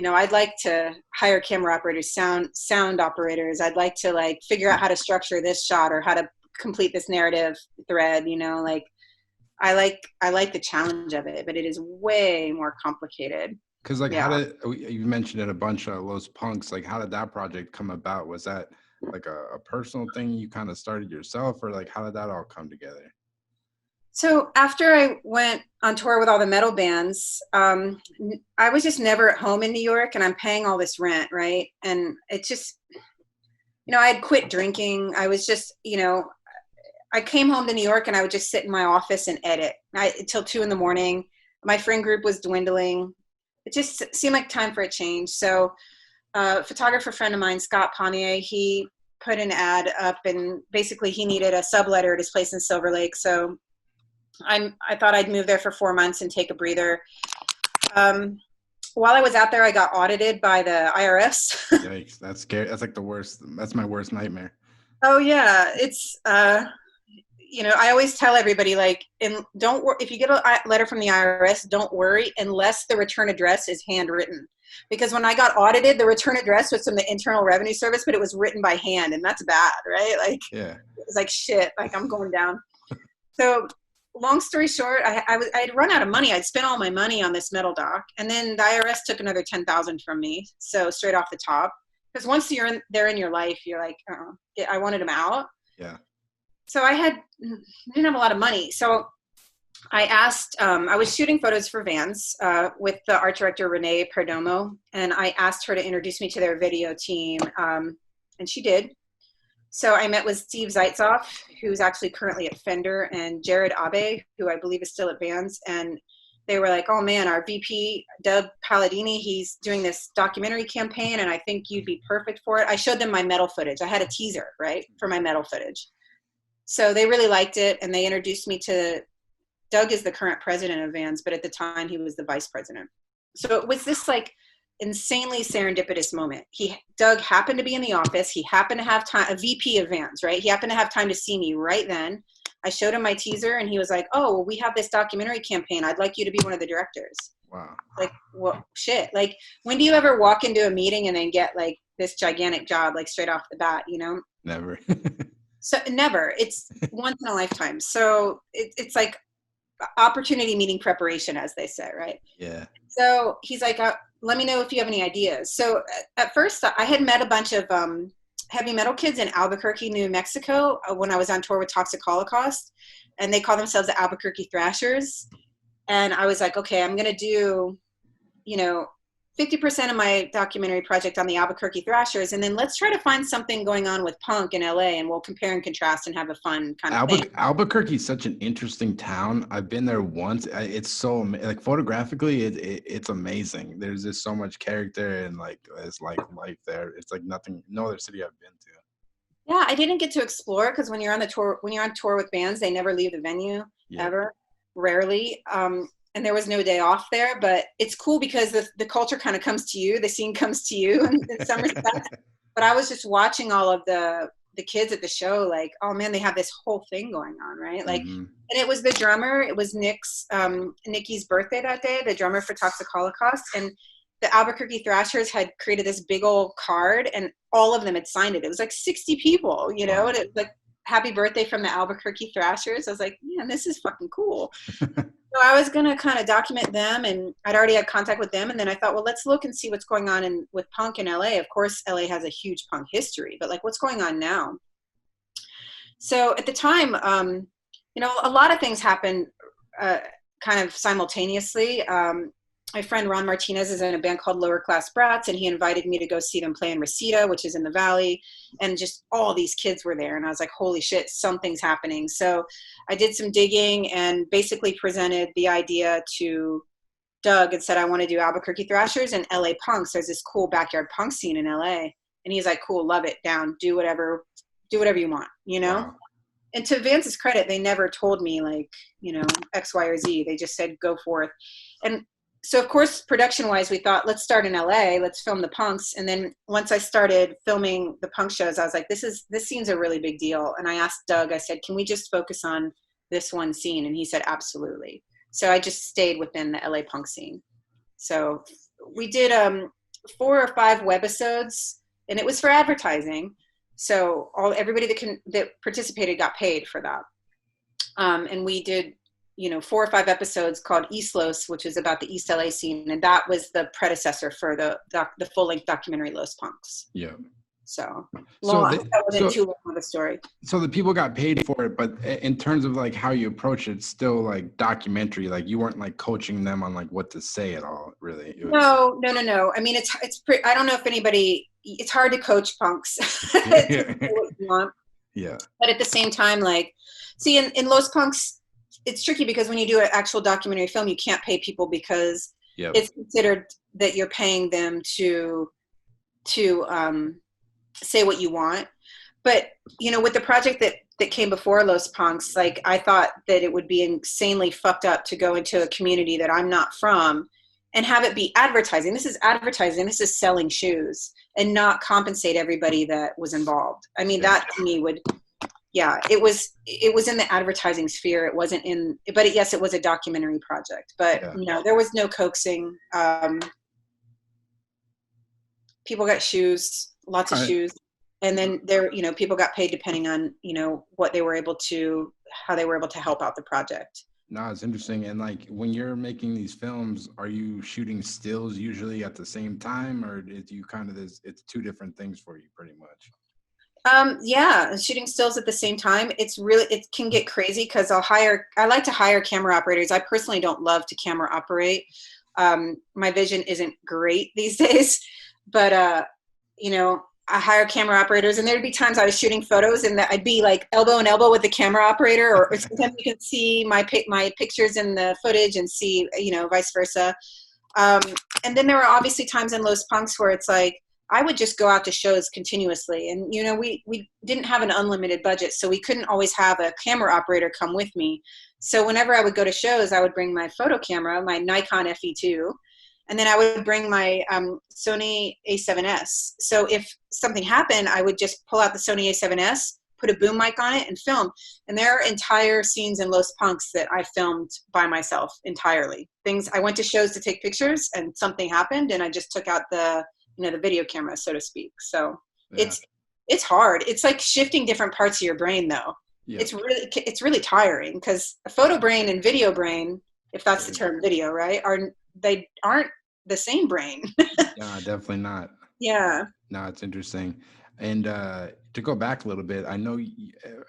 I'd like to hire camera operators, sound operators. I'd like to figure out how to structure this shot or how to complete this narrative thread. I like the challenge of it, but it is way more complicated. Because you mentioned it a bunch of Los Punks. How did that project come about? Was that like a personal thing you kind of started yourself, or how did that all come together? So after I went on tour with all the metal bands, I was just never at home in New York, and I'm paying all this rent, right? And it's just, I had quit drinking. I was just, I came home to New York, and I would just sit in my office and edit until 2 a.m. My friend group was dwindling. It just seemed like time for a change. So a photographer friend of mine, Scott Ponnier, he put an ad up, and basically he needed a subletter at his place in Silver Lake. So I thought I'd move there for 4 months and take a breather. While I was out there, I got audited by the IRS. Yikes, that's scary. That's the worst. That's my worst nightmare. Oh yeah, it's I always tell everybody don't worry if you get a letter from the IRS, don't worry unless the return address is handwritten. Because when I got audited, the return address was from the Internal Revenue Service, but it was written by hand, and that's bad, right? Yeah, it was shit. I'm going down. So long story short, I had run out of money. I'd spent all my money on this metal doc, and then the IRS took another $10,000 from me. So straight off the top, because once you're there in your life, you're like, I wanted them out. Yeah. So I didn't have a lot of money. So I asked, I was shooting photos for Vans with the art director, Renee Perdomo, and I asked her to introduce me to their video team, and she did. So I met with Steve Zaitzoff, who's actually currently at Fender, and Jared Abe, who I believe is still at Vans. And they were like, oh man, our VP, Doug Palladini, he's doing this documentary campaign, and I think you'd be perfect for it. I showed them my metal footage. I had a teaser, right, for my metal footage. So they really liked it, and they introduced me to, Doug is the current president of Vans, but at the time he was the vice president. So it was this insanely serendipitous moment. Doug happened to be in the office. He happened to have time, a VP of Vans, right? He happened to have time to see me right then. I showed him my teaser and he was like, oh, well, we have this documentary campaign. I'd like you to be one of the directors. Wow. Like, well, shit. Like, when do you ever walk into a meeting and then get like this gigantic job, like straight off the bat, you know? Never. So never. It's once in a lifetime. So it's like opportunity meeting preparation, as they say, right? Yeah. So he's like, let me know if you have any ideas. So at first I had met a bunch of heavy metal kids in Albuquerque, New Mexico, when I was on tour with Toxic Holocaust, and they call themselves the Albuquerque Thrashers. And I was like, okay, I'm going to do, 50% of my documentary project on the Albuquerque Thrashers, and then let's try to find something going on with punk in LA, and we'll compare and contrast and have a fun kind of thing. Albuquerque is such an interesting town. I've been there once. It's so like photographically, it's amazing. There's just so much character and like it's like life there. It's like no other city I've been to. Yeah, I didn't get to explore because when you're on tour with bands, they never leave the venue ever, rarely. And there was no day off there, but it's cool because the culture kind of comes to you, the scene comes to you in some respects. But I was just watching all of the kids at the show, like, oh man, they have this whole thing going on, right? Like, and it was the drummer, it was Nikki's birthday that day, the drummer for Toxic Holocaust, and the Albuquerque Thrashers had created this big old card, and all of them had signed it. It was like 60 people, and it was like, happy birthday from the Albuquerque Thrashers. I was like, man, this is fucking cool. So I was going to kind of document them, and I'd already had contact with them. And then I thought, well, let's look and see what's going on with punk in LA. Of course, LA has a huge punk history, but like, what's going on now? So at the time, a lot of things happened kind of simultaneously. My friend Ron Martinez is in a band called Lower Class Brats, and he invited me to go see them play in Reseda, which is in the Valley, and just all these kids were there, and I was like, holy shit, something's happening. So I did some digging and basically presented the idea to Doug and said, I want to do Albuquerque Thrashers and LA punks. There's this cool backyard punk scene in LA. And he's like, cool, love it, down, do whatever you want, Wow. And to Vance's credit, they never told me like, X, Y, or Z. They just said, go forth. And so of course, production wise, we thought, let's start in LA, let's film the punks. And then once I started filming the punk shows, I was like, this scene's a really big deal. And I asked Doug, I said, can we just focus on this one scene? And he said, absolutely. So I just stayed within the LA punk scene. So we did 4 or 5 webisodes, and it was for advertising. So everybody that participated got paid for that. And we did 4 or 5 episodes called East Los, which is about the East LA scene. And that was the predecessor for the full-length documentary Los Punks. Yeah. So that wasn't too long of a story. So the people got paid for it, but in terms of like how you approach it, it's still like documentary. Like you weren't like coaching them on like what to say at all, really. No. I mean, it's I don't know if it's hard to coach punks. Yeah. What you want. Yeah. But at the same time, like, see, in Los Punks, it's tricky because when you do an actual documentary film, you can't pay people because it's considered that you're paying them to say what you want. But with the project that came before Los Punks, like, I thought that it would be insanely fucked up to go into a community that I'm not from and have it be advertising. This is advertising. This is selling shoes, and not compensate everybody that was involved. I mean, that to me would, it was in the advertising sphere. It wasn't but yes, it was a documentary project, but no, there was no coaxing. People got shoes, lots of shoes. And then people got paid depending on, what they were able to, how they were able to help out the project. No, it's interesting. And like, when you're making these films, are you shooting stills usually at the same time, or do you it's 2 different things for you pretty much? Shooting stills at the same time. It can get crazy because I like to hire camera operators. I personally don't love to camera operate. My vision isn't great these days, but, I hire camera operators, and there'd be times I was shooting photos and I'd be like elbow in elbow with the camera operator, or sometimes you can see my pictures in the footage and see, vice versa. And then there were obviously times in Los Punks where it's like, I would just go out to shows continuously. And, we didn't have an unlimited budget, so we couldn't always have a camera operator come with me. So whenever I would go to shows, I would bring my photo camera, my Nikon FE2, And then I would bring my Sony A7S. So if something happened, I would just pull out the Sony A7S, put a boom mic on it, and film. And there are entire scenes in Los Punks that I filmed by myself entirely. Things I went to shows to take pictures, and something happened, and I just took out the the video camera, so to speak. So Yeah. it's hard. It's like shifting different parts of your brain, though. Yep. It's really tiring, because a photo brain and video brain, if that's the term, video, right, they aren't the same brain. Yeah, definitely not. Yeah. No, it's interesting. And to go back a little bit, I know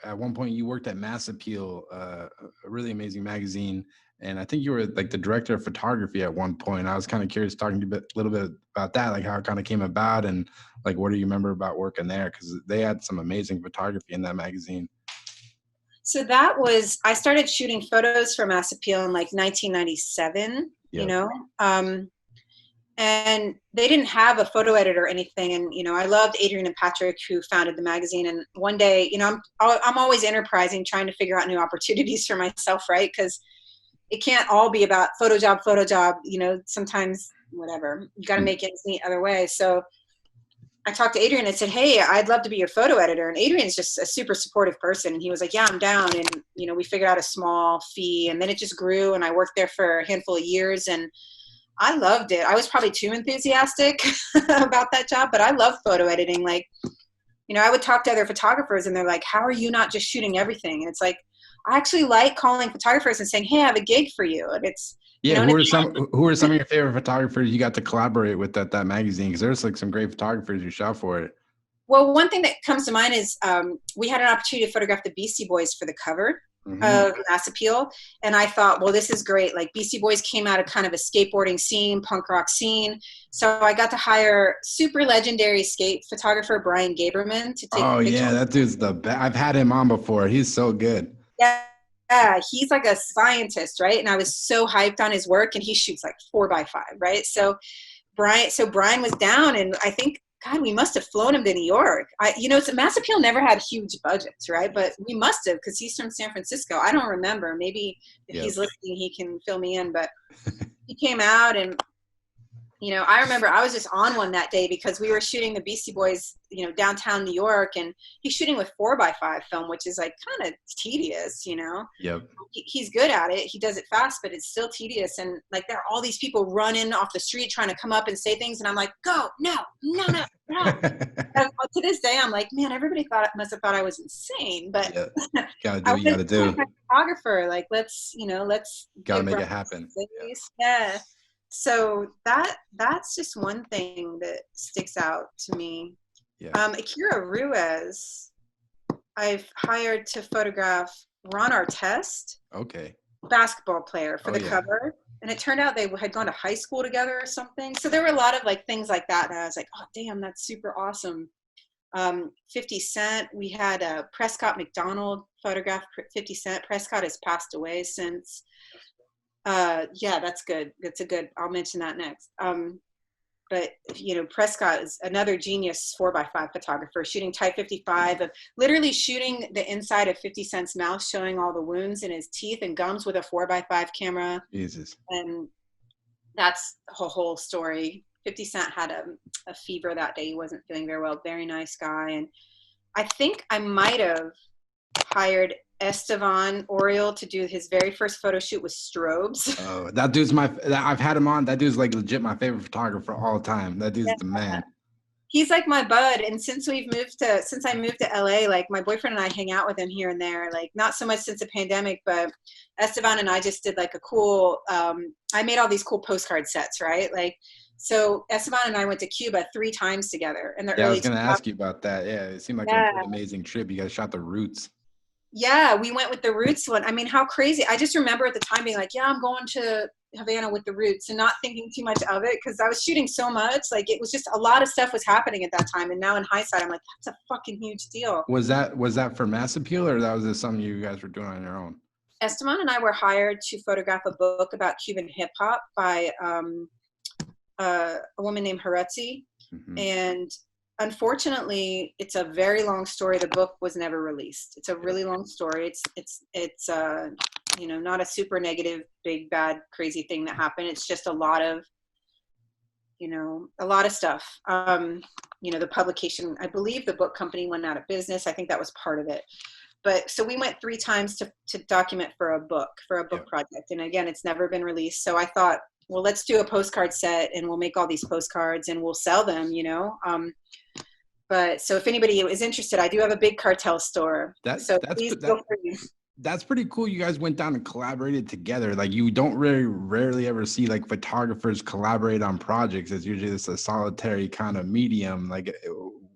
at one point you worked at Mass Appeal, a really amazing magazine, and I think you were like the director of photography at one point. I was kind of curious talking to you a little bit about that, like how it kind of came about, and like what do you remember about working there? Because they had some amazing photography in that magazine. So I started shooting photos for Mass Appeal in like 1997. Yep. And they didn't have a photo editor or anything. And, I loved Adrian and Patrick, who founded the magazine. And one day, I'm always enterprising, trying to figure out new opportunities for myself, right? Because it can't all be about photo job, sometimes whatever, you got to make ends meet other way. So I talked to Adrian and said, hey, I'd love to be your photo editor. And Adrian's just a super supportive person. And he was like, yeah, I'm down. And, we figured out a small fee, and then it just grew. And I worked there for a handful of years, and I loved it. I was probably too enthusiastic about that job, but I love photo editing. Like, I would talk to other photographers, and they're like, how are you not just shooting everything? And it's like, I actually like calling photographers and saying, hey, I have a gig for you. And it's, who are some of your favorite photographers you got to collaborate with at that magazine? Because there's like some great photographers who shot for it. Well, one thing that comes to mind is we had an opportunity to photograph the Beastie Boys for the cover of Mass Appeal. And I thought, well, this is great. Like, Beastie Boys came out of kind of a skateboarding scene, punk rock scene. So I got to hire super legendary skate photographer Brian Gaberman to take pictures. Yeah, that dude's the best. I've had him on before. He's so good. Yeah, he's like a scientist, right? And I was so hyped on his work, and he shoots like 4x5, right? So Brian was down, and I think, God, we must have flown him to New York. Mass Appeal never had huge budgets, right? But we must have, because he's from San Francisco. I don't remember. Maybe if he's listening, he can fill me in. But he came out, and I remember I was just on one that day, because we were shooting the Beastie Boys, downtown New York, and he's shooting with 4x5 film, which is like kind of tedious, Yep. He's good at it. He does it fast, but it's still tedious. And like, there are all these people running off the street trying to come up and say things. And I'm like, go, no. To this day, I'm like, man, everybody must have thought I was insane, but gotta do what you gotta do. Photographer, like, let's gotta make it happen. Yeah. So that's just one thing that sticks out to me. Akira Ruiz, I've hired to photograph Ron Artest, basketball player, for the cover. And it turned out they had gone to high school together or something. So there were a lot of like things like that. And I was like, oh, damn, that's super awesome. 50 Cent, we had Prescott McDonald photograph 50 Cent. Prescott has passed away since. That's good. I'll mention that next. But Prescott is another genius 4x5 photographer, shooting Type 55, of literally shooting the inside of 50 Cent's mouth, showing all the wounds in his teeth and gums with a 4x5 camera. Jesus. And that's the whole story. 50 Cent had a fever that day. He wasn't feeling very well. Very nice guy. And I think I might have hired Estevan Oriol to do his very first photo shoot with strobes. Oh, that dude's I've had him on. That dude's like legit my favorite photographer all time. That dude's the man. He's like my bud. And since I moved to LA, like, my boyfriend and I hang out with him here and there, like, not so much since the pandemic, but Estevan and I just did like a cool, I made all these cool postcard sets, right? Like, so Esteban and I went to Cuba 3 times together. And I was going to ask you about that. Yeah, it seemed like an amazing trip. You guys shot the Roots. Yeah, we went with the Roots one. I mean, how crazy. I just remember at the time being like, yeah, I'm going to Havana with the Roots, and not thinking too much of it, because I was shooting so much. Like, it was just a lot of stuff was happening at that time. And now in hindsight, I'm like, that's a fucking huge deal. Was that for Mass Appeal, or that was just something you guys were doing on your own? Esteban and I were hired to photograph a book about Cuban hip hop by a woman named Heretzi. And unfortunately, it's a very long story. The book was never released. It's a really long story. It's not a super negative, big, bad, crazy thing that happened. It's just a lot of a lot of stuff. The publication, I believe the book company went out of business. I think that was part of it. But so we went 3 times to document for a book Yep. project. And again, it's never been released. So I thought, well, let's do a postcard set and we'll make all these postcards and we'll sell them. But so if anybody is interested, I do have a big cartel store. So please feel free. That's pretty cool. You guys went down and collaborated together. Like you don't rarely ever see like photographers collaborate on projects. It's usually just a solitary kind of medium. Like,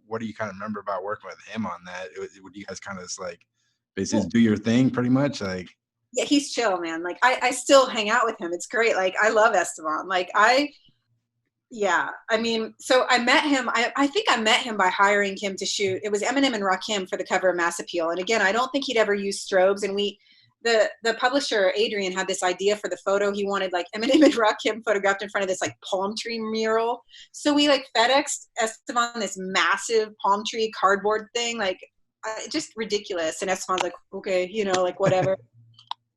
what do you kind of remember about working with him on that? Would you guys kind of just like basically do your thing pretty much? Like, yeah, he's chill, man. Like I still hang out with him. It's great. Like I love Esteban. Yeah, I mean, so I met him. I think I met him by hiring him to shoot. It was Eminem and Rakim for the cover of Mass Appeal. And again, I don't think he'd ever used strobes. And the publisher Adrian had this idea for the photo. He wanted like Eminem and Rakim photographed in front of this like palm tree mural. So we like FedExed Esteban this massive palm tree cardboard thing, like just ridiculous. And Esteban's like, okay, like whatever.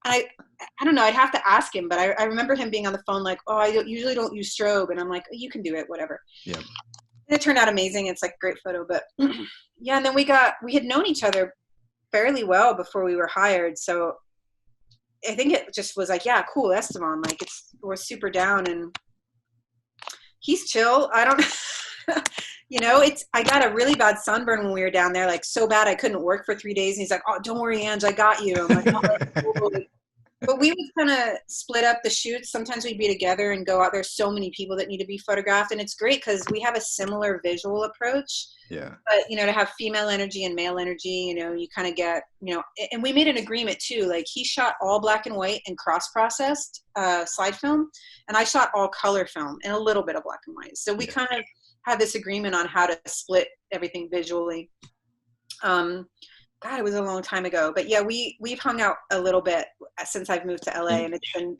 I don't know. I'd have to ask him, but I remember him being on the phone like, oh, usually don't use strobe. And I'm like, oh, you can do it, whatever. Yeah. And it turned out amazing. It's like a great photo. But yeah, and then we had known each other fairly well before we were hired. So I think it just was like, yeah, cool, Esteban. Like we're super down and he's chill. I don't I got a really bad sunburn when we were down there, like so bad I couldn't work for 3 days. And he's like, oh, don't worry, Ange, I got you. I'm like, oh, but we would kind of split up the shoots. Sometimes we'd be together and go out. There's so many people that need to be photographed. And it's great because we have a similar visual approach. Yeah. But, to have female energy and male energy, you kind of get, and we made an agreement too. Like he shot all black and white and cross-processed slide film. And I shot all color film and a little bit of black and white. So we kind of had this agreement on how to split everything visually. God, it was a long time ago, but yeah, we've hung out a little bit since I've moved to LA, and it's been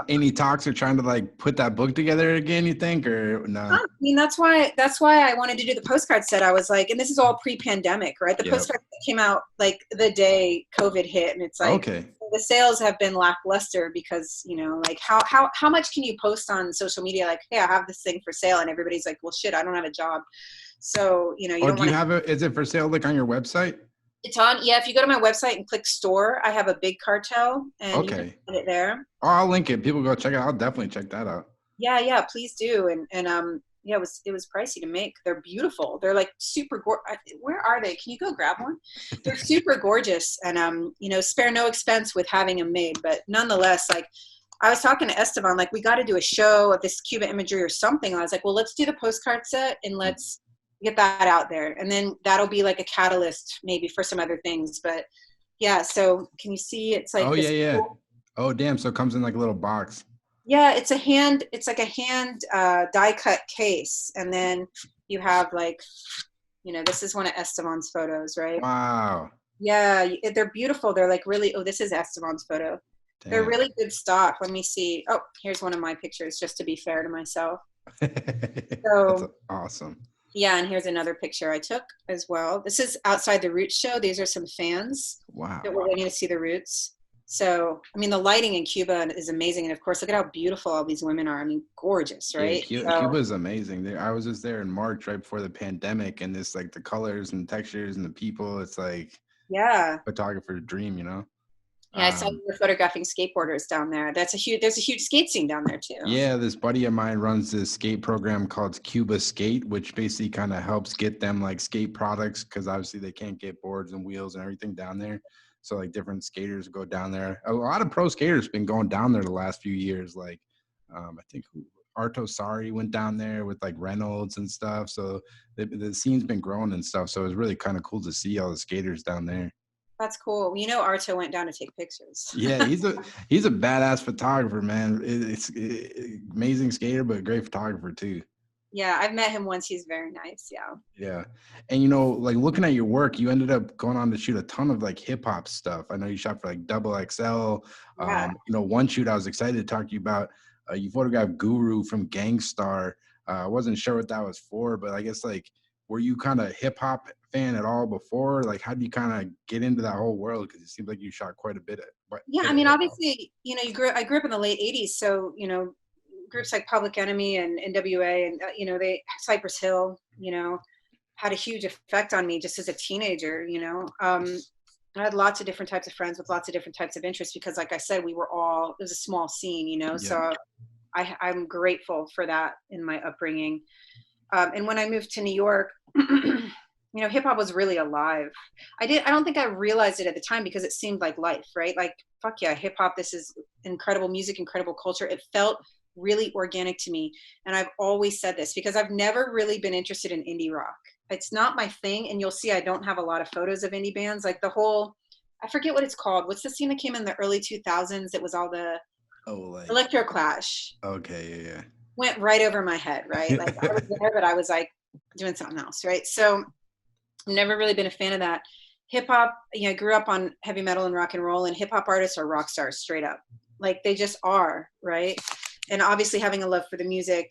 any talks are trying to like put that book together again, you think, or no? I mean, that's why I wanted to do the postcard set. I was like, and this is all pre-pandemic, right? The postcard set came out like the day COVID hit, and it's like, okay, the sales have been lackluster because like how much can you post on social media? Like, hey, I have this thing for sale, and everybody's like, well, shit, I don't have a job, so you don't. Do you have it? Is it for sale? Like on your website? It's on, yeah. If you go to my website and click store, I have a big cartel, and you can find it there. Oh, I'll link it. People go check it out. I'll definitely check that out. Yeah, please do. And yeah, it was pricey to make. They're beautiful. They're like super where are they? Can you go grab one? They're super gorgeous, and spare no expense with having them made. But nonetheless, like I was talking to Esteban, like we got to do a show of this Cuba imagery or something. I was like, well, let's do the postcard set and let's get that out there, and then that'll be like a catalyst maybe for some other things. But yeah, so can you see it's like cool, oh damn, so it comes in like a little box. Yeah, it's like a hand die cut case, and then you have like this is one of Esteban's photos, right? Wow. Yeah, they're beautiful. They're like really, this is Esteban's photo. Damn. They're really good stock. Let me see. Oh, here's one of my pictures just to be fair to myself. So that's awesome. Yeah, and here's another picture I took as well. This is outside the Roots show. These are some fans that were waiting to see the Roots. So, I mean, the lighting in Cuba is amazing. And of course, look at how beautiful all these women are. I mean, gorgeous, right? Yeah, Cuba is amazing. I was just there in March, right before the pandemic, and it's like the colors and textures and the people. It's like, photographer's dream, Yeah, I saw you were photographing skateboarders down there. There's a huge skate scene down there too. Yeah, this buddy of mine runs this skate program called Cuba Skate, which basically kind of helps get them like skate products because obviously they can't get boards and wheels and everything down there. So like different skaters go down there. A lot of pro skaters been going down there the last few years. Like I think Arto Sari went down there with like Reynolds and stuff. So the scene's been growing and stuff. So it was really kind of cool to see all the skaters down there. That's cool. Arto went down to take pictures. Yeah, he's a badass photographer, man. It's amazing skater, but a great photographer too. Yeah, I've met him once. He's very nice. Yeah. Yeah. And, like looking at your work, you ended up going on to shoot a ton of like hip hop stuff. I know you shot for like Double XL. Yeah. One shoot I was excited to talk to you about, you photographed Guru from Gangstar. I wasn't sure what that was for, but I guess like, were you kind of hip hop fan at all before? Like, how do you kind of get into that whole world? Because it seems like you shot quite a bit. Yeah. I mean, obviously, I grew up in the late 80s. So, groups like Public Enemy and NWA and, Cypress Hill, had a huge effect on me just as a teenager, I had lots of different types of friends with lots of different types of interests because, like I said, it was a small scene, so I'm grateful for that in my upbringing. And when I moved to New York, hip hop was really alive. I don't think I realized it at the time because it seemed like life, right? Like, fuck yeah, hip hop, this is incredible music, incredible culture. It felt really organic to me. And I've always said this because I've never really been interested in indie rock. It's not my thing. And you'll see I don't have a lot of photos of indie bands. Like I forget what it's called. What's the scene that came in the early 2000s? It was all the Electro Clash. Okay, yeah. Went right over my head, right? Like I was there, but I was like doing something else, right? So I've never really been a fan of that. Hip hop, I grew up on heavy metal and rock and roll, and hip hop artists are rock stars straight up. Like they just are, right? And obviously having a love for the music.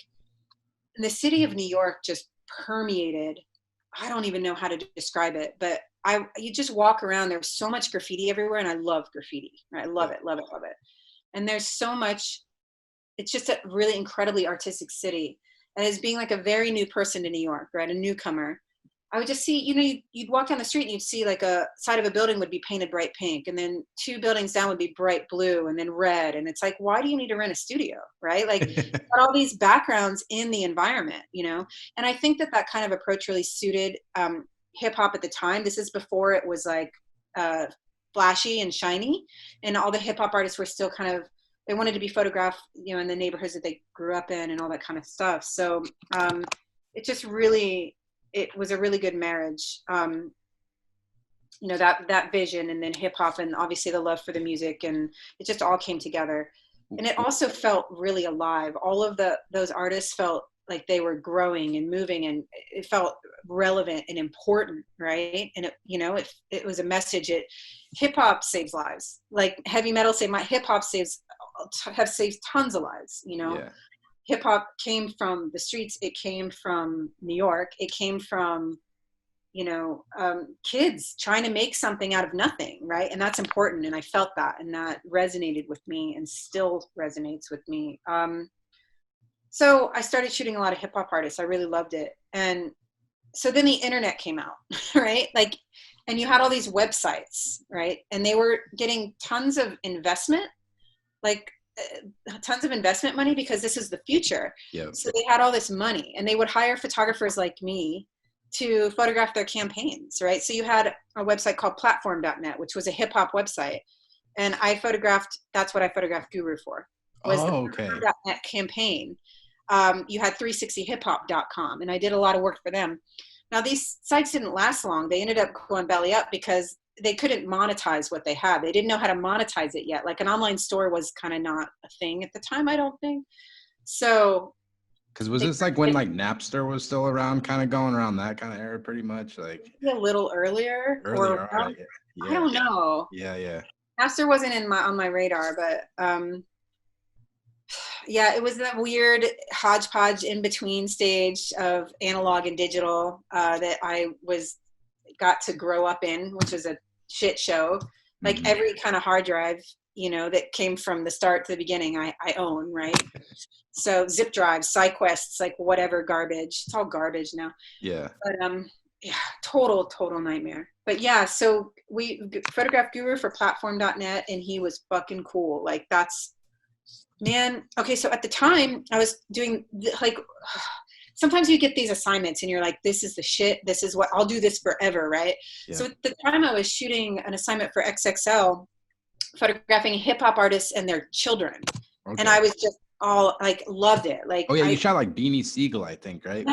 And the city of New York just permeated. I don't even know how to describe it, but you just walk around, there's so much graffiti everywhere, and I love graffiti. Right? I love it, love it, love it. And there's so much, it's just a really incredibly artistic city. And as being like a very new person to New York, right, a newcomer, I would just see, you'd walk down the street and you'd see like a side of a building would be painted bright pink, and then 2 buildings down would be bright blue and then red. And it's like, why do you need to rent a studio, right? Like got all these backgrounds in the environment, And I think that kind of approach really suited hip hop at the time. This is before it was like flashy and shiny, and all the hip hop artists were still kind of, they wanted to be photographed, in the neighborhoods that they grew up in and all that kind of stuff. So it was a really good marriage. That vision, and then hip hop, and obviously the love for the music, and it just all came together. And it also felt really alive. All of those artists felt like they were growing and moving, and it felt relevant and important, right? And it was a message. Hip hop saves lives. Like heavy metal hip hop have saved tons of lives. Yeah. Hip hop came from the streets. It came from New York. It came from, kids trying to make something out of nothing, right? And that's important. And I felt that, and that resonated with me, and still resonates with me. So I started shooting a lot of hip hop artists. I really loved it. And so then the internet came out, right? Like, and you had all these websites, right? And they were getting tons of investment, like tons of investment money, because this is the future. Yep. So they had all this money, and they would hire photographers like me to photograph their campaigns, right? So you had a website called platform.net, which was a hip hop website. And that's what I photographed Guru for. Was the platform.net campaign. You had 360hiphop.com, and I did a lot of work for them. Now these sites didn't last long. They ended up going belly up because they couldn't monetize what they had. They didn't know how to monetize it yet. Like an online store was kind of not a thing at the time, I don't think. So, because was this like when like Napster was still around, kind of going around that kind of era, pretty much, like a little earlier. Yeah. I don't know. Yeah. Napster wasn't on my radar, but yeah, it was that weird hodgepodge in between stage of analog and digital that I got to grow up in, which was a shit show. Like every kind of hard drive, that came from the start to the beginning, I own, right? So zip drives, SideQuests, like whatever garbage. It's all garbage now. Yeah. But yeah, total nightmare. But yeah, so we photographed Guru for platform.net, and he was fucking cool. Like man, okay, so at the time I was doing like, sometimes you get these assignments and you're like, this is the shit, this is what I'll do this forever, right? Yeah. So at the time I was shooting an assignment for XXL, photographing hip hop artists and their children. Okay. And I was just all like, loved it. Like, oh yeah, you shot like Beanie Siegel, I think, right?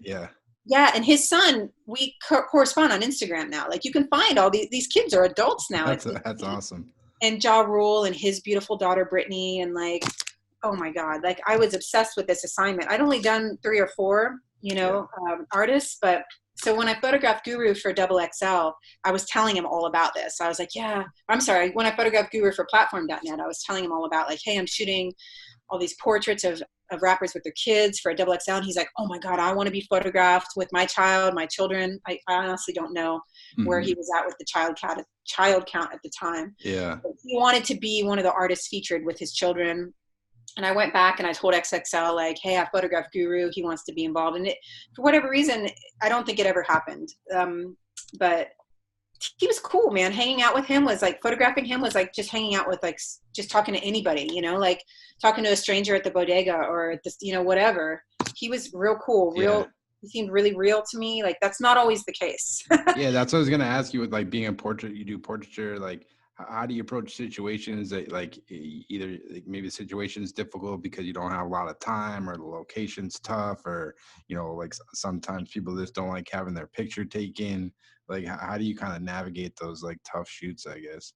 Yeah. Yeah, and his son, we correspond on Instagram now. Like you can find all these kids are adults now. That's awesome. And Ja Rule and his beautiful daughter Brittany, and like, oh my God, like I was obsessed with this assignment. I'd only done 3 or 4, artists, but so when I photographed Guru for XXL, I was telling him all about this. I was like, when I photographed Guru for platform.net, I was telling him all about like, hey, I'm shooting all these portraits of rappers with their kids for a XXL. And he's like, oh my God, I want to be photographed with my children. I honestly don't know where he was at with the child count at the time. Yeah. But he wanted to be one of the artists featured with his children. And I went back and I told XXL, like, hey, I photographed Guru. He wants to be involved in it. For whatever reason, I don't think it ever happened. But he was cool, man. Hanging out with him was like, photographing him was like just hanging out with, like, just talking to anybody, you know, like talking to a stranger at the bodega or at this, you know, whatever. He was real cool, Yeah. he seemed really real to me. Like, that's not always the case. Yeah, that's what I was gonna ask you with like being a portrait. You do portraiture. Like, how do you approach situations that like either like maybe the situation is difficult because you don't have a lot of time, or the location's tough, or you know, like sometimes people just don't like having their picture taken. Like, how do you kind of navigate those like tough shoots, I guess?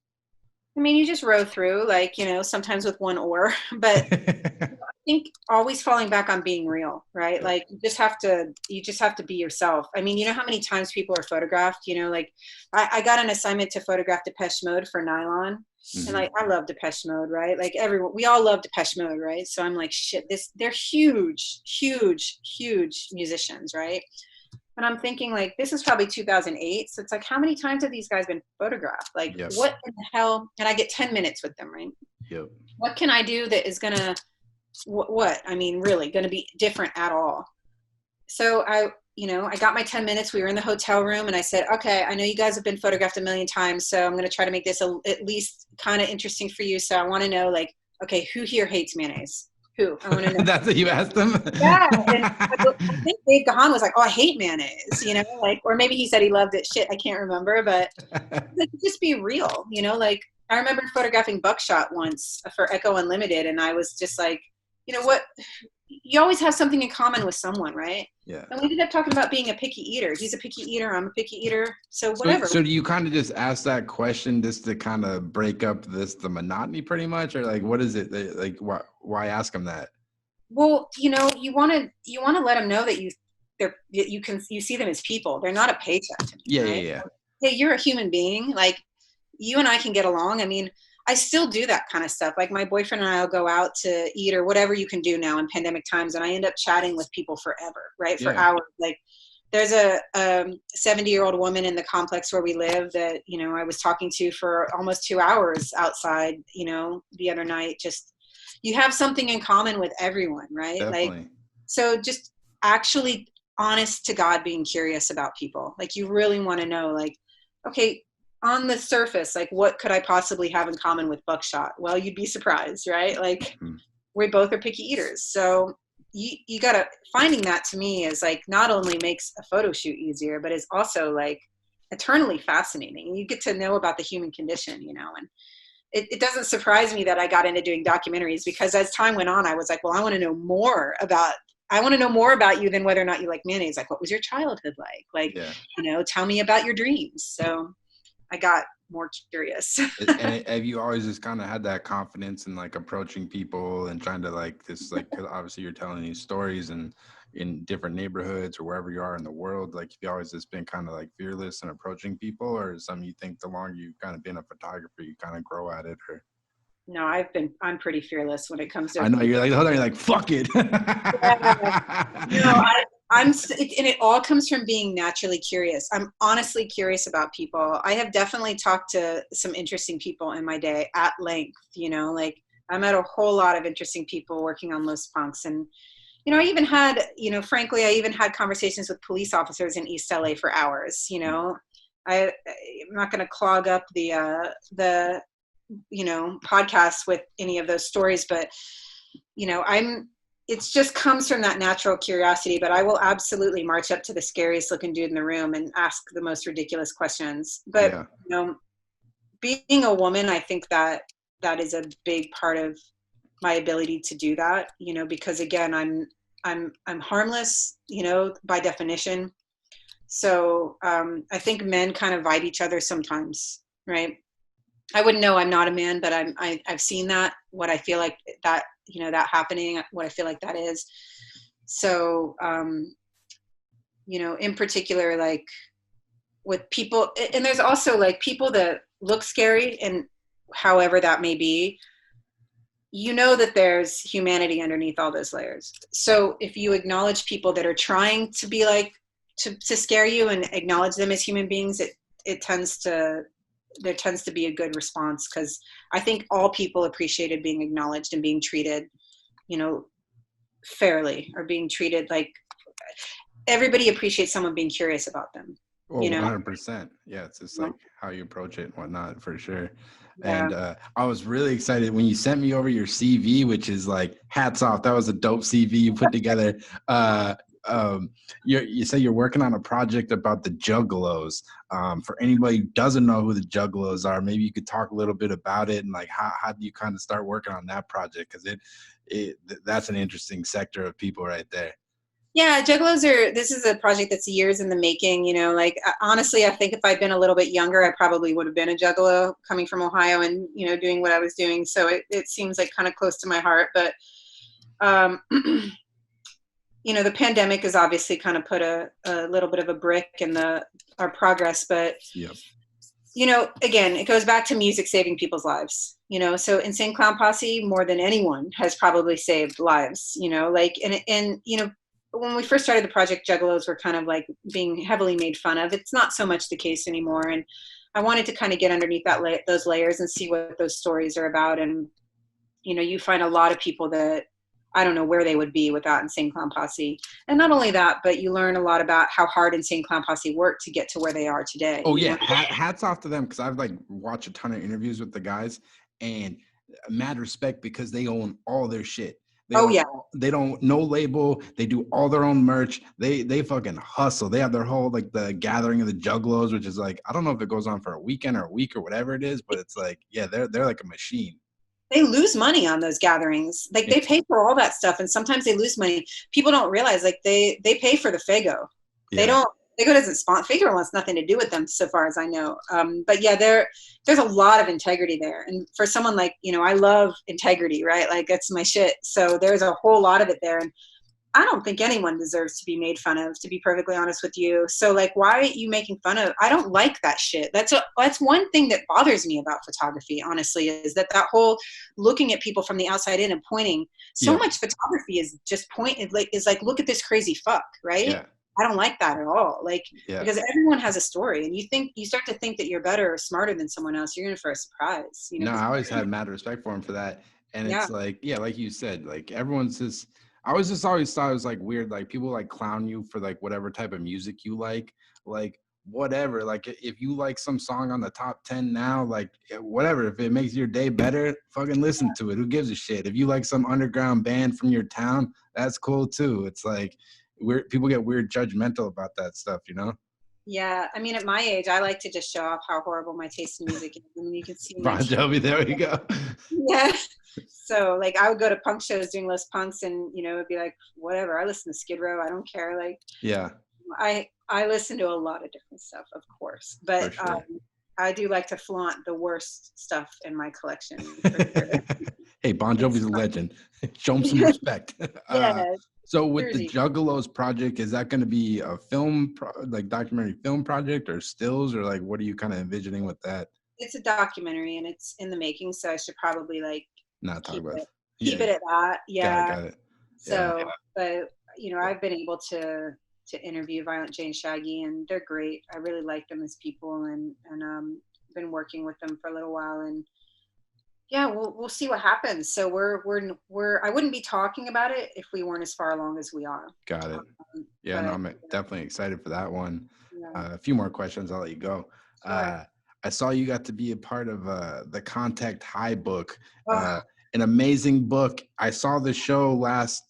I mean, you just row through, like, you know, sometimes with one oar, but I think always falling back on being real, right? Yeah. Like, you just have to be yourself. I mean, you know how many times people are photographed, you know, like I got an assignment to photograph Depeche Mode for Nylon. And Hmm. like, I love Depeche Mode, right? Like, everyone, we all love Depeche Mode, right? So I'm like, shit, they're huge, huge, huge musicians, right? And I'm thinking, like, this is probably 2008. So it's like, how many times have these guys been photographed? Like, Yep. what in the hell? And I get 10 minutes with them, right? Yep. What can I do that is going to, what? I mean, really going to be different at all? So I got my 10 minutes. We were in the hotel room and I said, okay, I know you guys have been photographed a million times. So I'm going to try to make this at least kind of interesting for you. So I want to know, like, okay, who here hates mayonnaise? Who? I want to know. That's what you asked them. Yeah, and I think Dave Gahan was like, "Oh, I hate mayonnaise," you know, like, or maybe he said he loved it. Shit, I can't remember, but like, just be real, you know. Like, I remember photographing Buckshot once for Echo Unlimited, and I was just like, you know what? You always have something in common with someone, right? Yeah. And we ended up talking about being a picky eater. He's a picky eater. I'm a picky eater. So So, whatever. so do you kind of just ask that question just to kind of break up the monotony, pretty much, or like what is it like? Why ask them that? Well, you know, you want to let them know that you see them as people. They're not a paycheck to me, Yeah, yeah, right? yeah. Hey, you're a human being. Like, you and I can get along. I mean, I still do that kind of stuff. Like, my boyfriend and I will go out to eat or whatever you can do now in pandemic times, and I end up chatting with people forever, right? For Yeah. hours. Like, there's a 70-year-old woman in the complex where we live that, you know, I was talking to for almost 2 hours outside, you know, the other night. Just, you have something in common with everyone, right? Like, Definitely. so just actually honest to God being curious about people. Like, you really want to know, like, okay, on the surface, like, what could I possibly have in common with Buckshot? Well, you'd be surprised, right? Like, Mhm. we both are picky eaters. So you gotta, finding that to me is like, not only makes a photo shoot easier, but is also like eternally fascinating. You get to know about the human condition, you know, and it doesn't surprise me that I got into doing documentaries, because as time went on, I was like, well, I want to know more about you than whether or not you like mayonnaise. Like, what was your childhood like? Like, Yeah. you know, tell me about your dreams. So I got more curious. And have you always just kind of had that confidence in like approaching people and trying to like this, like, 'cause obviously you're telling these stories and in different neighborhoods or wherever you are in the world, like, have you always just been kind of like fearless in approaching people, or is something you think the longer you've kind of been a photographer, you kind of grow at it? Or No, I'm pretty fearless when it comes to I know you're approaching. like, hold on, you're like, fuck it. Yeah. No, and it all comes from being naturally curious. I'm honestly curious about people. I have definitely talked to some interesting people in my day at length, you know, like, I met a whole lot of interesting people working on Los Punks. And, you know, I even had, you know, frankly, I even had conversations with police officers in East LA for hours, you know. I'm not going to clog up the, you know, podcast with any of those stories, but, you know, it's just comes from that natural curiosity. But I will absolutely march up to the scariest looking dude in the room and ask the most ridiculous questions. But, Yeah. you know, being a woman, I think that is a big part of my ability to do that, you know, because again, I'm harmless, you know, by definition. So I think men kind of vibe each other sometimes, right? I wouldn't know, I'm not a man, but I've seen that, what I feel like that, you know, that happening, what I feel like that is. So, you know, in particular, like, with people, and there's also like people that look scary, and however that may be, you know, that there's humanity underneath all those layers. So if you acknowledge people that are trying to be like, to scare you, and acknowledge them as human beings, it tends to, there tends to be a good response, because I think all people appreciated being acknowledged and being treated. you know, fairly or being treated like everybody appreciates someone being curious about them, Oh, you know? 100%. Yeah, it's just like how you approach it and whatnot, for sure. Yeah. And I was really excited when you sent me over your CV, which is like hats off. That was a dope CV you put together. Uh, you say you're working on a project about the Juggalos. For anybody who doesn't know who the Juggalos are, maybe you could talk a little bit about it and like how do you kind of start working on that project? Because that's an interesting sector of people right there. Yeah, this is a project that's years in the making, you know, like honestly, I think if I'd been a little bit younger, I probably would have been a juggalo coming from Ohio and, you know, doing what I was doing. So it seems like kind of close to my heart, but, um, you know, the pandemic has obviously kind of put a little bit of a brick in our progress, but Yep. you know, again, it goes back to music saving people's lives, you know. So Insane Clown Posse, more than anyone, has probably saved lives, you know, like, and, you know, when we first started the project, Juggalos were kind of like being heavily made fun of. It's not so much the case anymore. And I wanted to kind of get underneath those layers and see what those stories are about. And, you know, you find a lot of people that I don't know where they would be without Insane Clown Posse. And not only that, but you learn a lot about how hard Insane Clown Posse worked to get to where they are today. Oh You yeah, know? hats off to them because I've like watched a ton of interviews with the guys, and mad respect because they own all their shit. They Oh own yeah. they don't no label. They do all their own merch. They fucking hustle. They have their whole like the gathering of the Juggalos, which is like I don't know if it goes on for a weekend or a week or whatever it is, but it's like yeah, they're like a machine. They lose money on those gatherings. Like Yeah, they pay for all that stuff, and sometimes they lose money. People don't realize like they pay for the Fago. They yeah, don't. Fago doesn't sponsor. Fago wants nothing to do with them, so far as I know. But yeah, there's a lot of integrity there, and for someone like, you know, I love integrity, right? Like that's my shit. So there's a whole lot of it there, and I don't think anyone deserves to be made fun of, to be perfectly honest with you. So like, why are you making fun of? I don't like that shit. That's one thing that bothers me about photography, honestly, is that whole looking at people from the outside in and pointing. So yep, much photography is just is like, look at this crazy fuck, right? yeah, I don't like that at all. Like, yeah. because everyone has a story, and you start to think that you're better or smarter than someone else, you're in for a surprise, you know? No, Because I always had mad respect for him for that. And yeah, it's like, yeah, like you said, like everyone's just I was just always thought it was like weird, like people like clown you for like whatever type of music you like whatever. Like if you like some song on the top 10 now, like whatever, if it makes your day better, fucking listen to it. Who gives a shit? If you like some underground band from your town, that's cool too. It's like weird people get weird judgmental about that stuff, you know? yeah. I mean, at my age, I like to just show off how horrible my taste in music is. I mean, you can see my Bon Jovi, there we go. yeah. So like I would go to punk shows doing Los Punks, and you know, it'd be like, whatever, I listen to Skid Row, I don't care. Like Yeah, I listen to a lot of different stuff, of course, for but sure. I do like to flaunt the worst stuff in my collection for sure. Hey, Bon It's Jovi's a fun. legend. Show him some respect. Yeah, So with the Jersey. Juggalos project, is that going to be a like documentary film project or stills or like what are you kind of envisioning with that? It's a documentary and it's in the making, so I should probably like Not talk keep about. it keep Yeah, it at that. got it, Yeah. got it. Yeah, So, but you know, I've been able to interview Violent J and Shaggy, and they're great. I really like them as people, and been working with them for a little while, and yeah, we'll see what happens. So we're I wouldn't be talking about it if we weren't as far along as we are. got it. Yeah, no, But I'm definitely excited for that one. yeah, A few more questions, I'll let you go. sure. I saw you got to be a part of the Contact High book, Oh, an amazing book. I saw the show last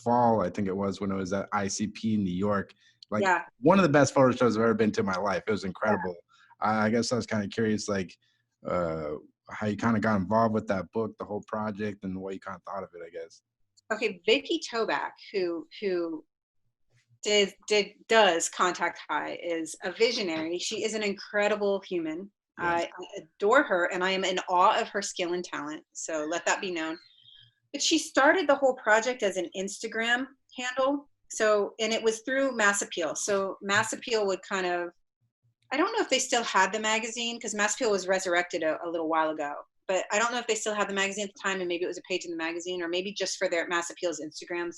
fall, I think it was when it was at ICP in New York. Like yeah. one of the best photo shows I've ever been to in my life. It was incredible. I guess I was kind of curious, like uh, how you kind of got involved with that book, the whole project, and what you kind of thought of it. I guess. Okay, Vicky Toback, who does Contact High, is a visionary. She is an incredible human. Yes. I adore her, and I am in awe of her skill and talent. So let that be known. But she started the whole project as an Instagram handle. So, and it was through Mass Appeal. So Mass Appeal would kind of, I don't know if they still had the magazine because Mass Appeal was resurrected a little while ago. But I don't know if they still had the magazine at the time, and maybe it was a page in the magazine, or maybe just for their Mass Appeal's Instagram.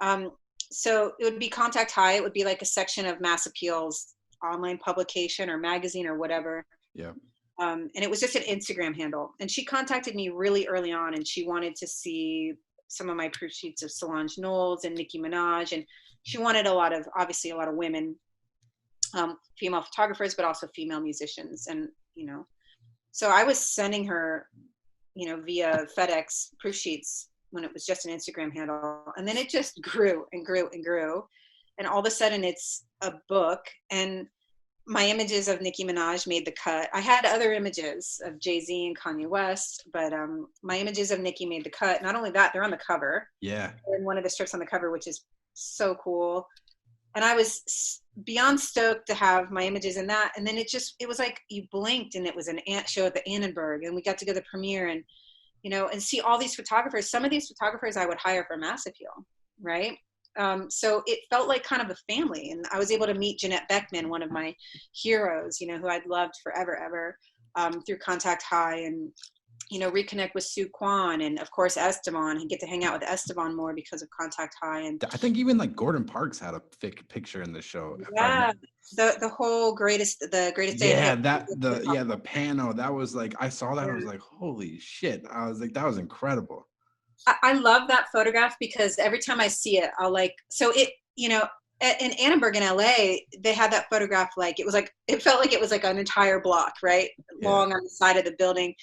Um, so it would be Contact High. It would be like a section of Mass Appeal's online publication or magazine or whatever. Yeah. And it was just an Instagram handle. And she contacted me really early on, and she wanted to see some of my proof sheets of Solange Knowles and Nicki Minaj, and she wanted obviously a lot of women, female photographers, but also female musicians, and so I was sending her, via FedEx proof sheets when it was just an Instagram handle, and then it just grew and grew and grew, and all of a sudden it's a book, and my images of Nicki Minaj made the cut. I had other images of Jay-Z and Kanye West, but my images of Nicki made the cut. Not only that, they're on the cover. Yeah. They're in one of the strips on the cover, which is so cool. And I was beyond stoked to have my images in that. And then it was like you blinked and it was an ant show at the Annenberg, and we got to go to the premiere and, and see all these photographers. Some of these photographers I would hire for Mass Appeal, right? So it felt like kind of a family, and I was able to meet Jeanette Beckman, one of my heroes, who I'd loved forever, ever, through Contact High, and, reconnect with Sue Kwan, and of course, Esteban, and get to hang out with Esteban more because of Contact High. And I think even like Gordon Parks had a thick picture in the show. Yeah, the whole greatest day. Yeah, the panel, that was like, I saw that, I was like, holy shit. I was like, that was incredible. I love that photograph because every time I see it, in Annenberg in LA, they had that photograph, it felt like it was like an entire block, right? Long on the side of the building.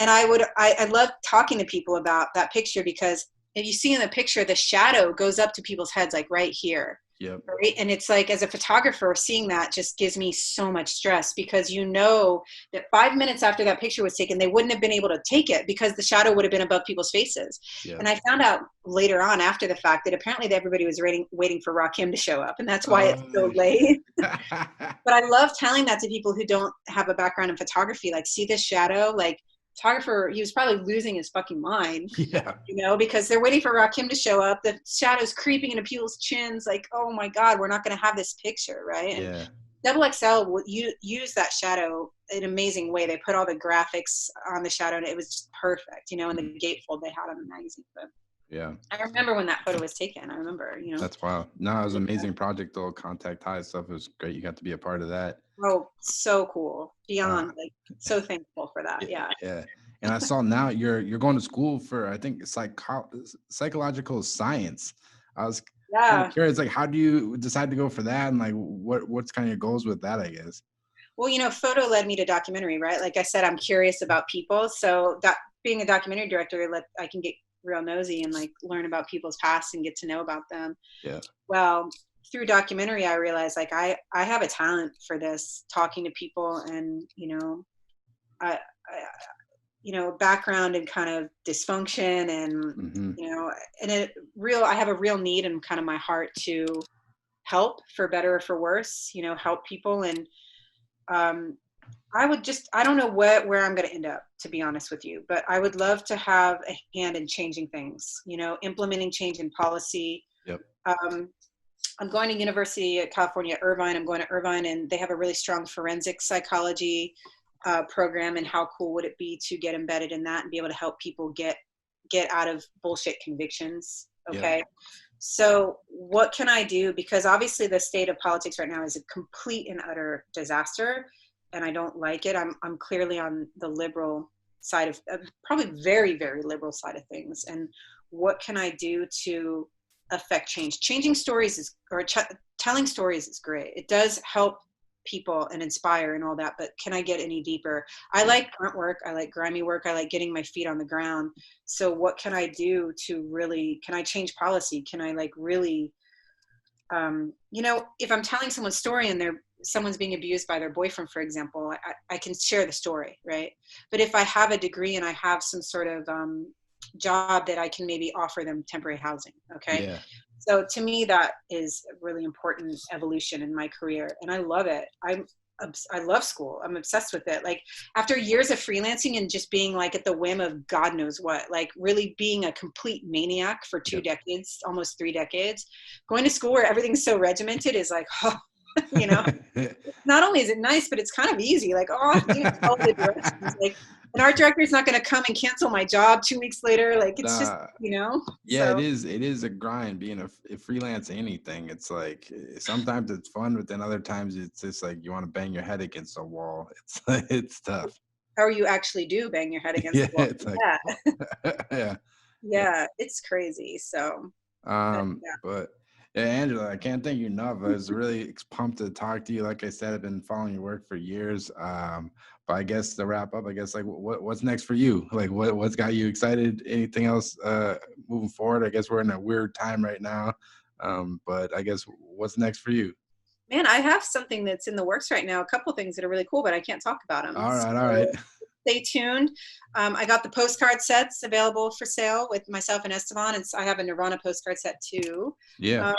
And I love talking to people about that picture, because if you see in the picture, the shadow goes up to people's heads, like right here. Yep. Right. And it's like, as a photographer, seeing that just gives me so much stress, because that 5 minutes after that picture was taken, they wouldn't have been able to take it because the shadow would have been above people's faces. Yep. And I found out later on, after the fact, that apparently everybody was waiting for Rakim to show up, and that's why it's so late. But I love telling that to people who don't have a background in photography, like, see this shadow, like, photographer, he was probably losing his fucking mind. Yeah. Because they're waiting for Rakim to show up. The shadow's creeping into people's chins, like, oh my God, we're not going to have this picture, right? Yeah. And Double XL would use that shadow in an amazing way. They put all the graphics on the shadow, and it was just perfect, and the gatefold they had on the magazine. But yeah, I remember when that photo was taken. I remember, That's wild. No, it was an amazing project, though. Contact High stuff. It was great. You got to be a part of that. Oh, so cool. Beyond, so thankful for that. Yeah. Yeah. And I saw now you're going to school for, I think, psychological science. I was kind of curious, like, how do you decide to go for that? And like, what's kind of your goals with that, I guess? Well, photo led me to documentary, right? Like I said, I'm curious about people. So that being a documentary director, I can get real nosy and like learn about people's past and get to know about them. Yeah. Well, through documentary, I realized like I have a talent for this, talking to people, and background and kind of dysfunction, and I have a real need in kind of my heart to help, for better or for worse, help people. And I don't know where I'm going to end up, to be honest with you, but I would love to have a hand in changing things, implementing change in policy. Yep. I'm going to University of California, Irvine. I'm going to Irvine, and they have a really strong forensic psychology program. And how cool would it be to get embedded in that and be able to help people get out of bullshit convictions? Okay. Yeah. So what can I do? Because obviously the state of politics right now is a complete and utter disaster, and I don't like it. I'm clearly on the liberal side of probably very, very liberal side of things. And what can I do to affect change? Changing stories telling stories is great. It does help people and inspire and all that, but can I get any deeper? I like grunt work. I like grimy work. I like getting my feet on the ground. So what can I do to really, can I change policy? Can I like really, if I'm telling someone's story and someone's being abused by their boyfriend, for example, I can share the story, right? But if I have a degree and I have some sort of job that I can maybe offer them temporary housing, okay? Yeah. So to me, that is a really important evolution in my career, and I love it. I love school. I'm obsessed with it. Like, after years of freelancing and just being like at the whim of God knows what, like really being a complete maniac for 2 decades, almost 3 decades, going to school where everything's so regimented is like, oh, not only is it nice, but it's kind of easy. Like, oh, all the directions. Like, an art director is not going to come and cancel my job 2 weeks later. Like, it's just, Yeah, so. It is a grind being a freelance anything. It's like, sometimes it's fun, but then other times it's just like you want to bang your head against a wall. It's tough. or you actually do bang your head against Yeah, the wall. it's like, Yeah, yeah, yeah. yeah, it's crazy. So, but yeah. But yeah, Angela, I can't thank you enough. I was really pumped to talk to you. Like I said, I've been following your work for years. But I guess to wrap up, I guess like what's next for you? Like what's got you excited? Anything else moving forward? I guess we're in a weird time right now. But I guess what's next for you? Man, I have something that's in the works right now. A couple things that are really cool, but I can't talk about them. All right, all right. So stay tuned. I got the postcard sets available for sale with myself and Esteban, and I have a Nirvana postcard set too. Yeah.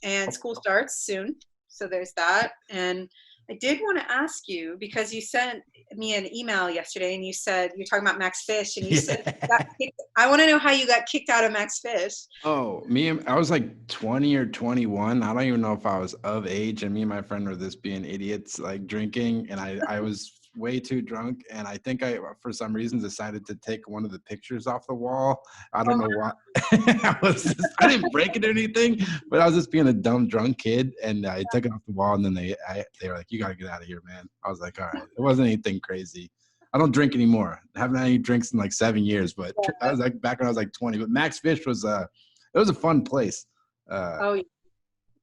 And school starts soon, so there's that. And I did want to ask you, because you sent me an email yesterday, and you said you're talking about Max Fish, and you said you got Yeah. kicked. I want to know how you got kicked out of Max Fish. Oh, I was like 20 or 21. I don't even know if I was of age. And me and my friend were just being idiots, like drinking. And I was way too drunk. And I think for some reason, decided to take one of the pictures off the wall. I don't Oh, know why. I didn't break it or anything, but I was just being a dumb drunk kid. And I took it off the wall. And then they were like, "You got to get out of here, man." I was like, "All right." It wasn't anything crazy. I don't drink anymore. I haven't had any drinks in like 7 years, but I was like back when I was like 20. But Max Fish was it was a fun place. oh,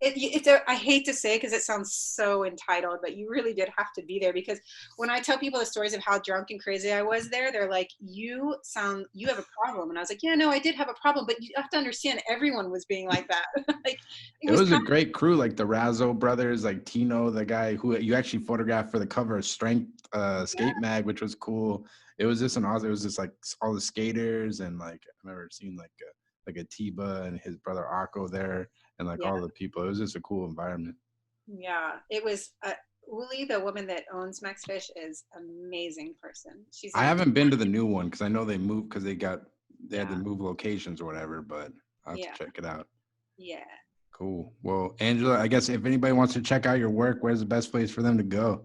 I hate to say it because it sounds so entitled, but you really did have to be there, because when I tell people the stories of how drunk and crazy I was there, they're like, you have a problem. And I was like, yeah, no, I did have a problem, but you have to understand everyone was being like that. Like It was a great crew, like the Razzo brothers, like Tino, the guy who you actually photographed for the cover of Strength Skate Mag, which was cool. It was just it was just like all the skaters, and like I remember seeing like a Tiba and his brother Akko there, and like yeah, all the people. It was just a cool environment. yeah, it was. Uli, the woman that owns Max Fish, is amazing person. She's I in, haven't been to the new one because I know they moved because they had to yeah, move locations or whatever, but I'll have to yeah, check it out. yeah. Cool. Well, Angela, I guess if anybody wants to check out your work, where's the best place for them to go?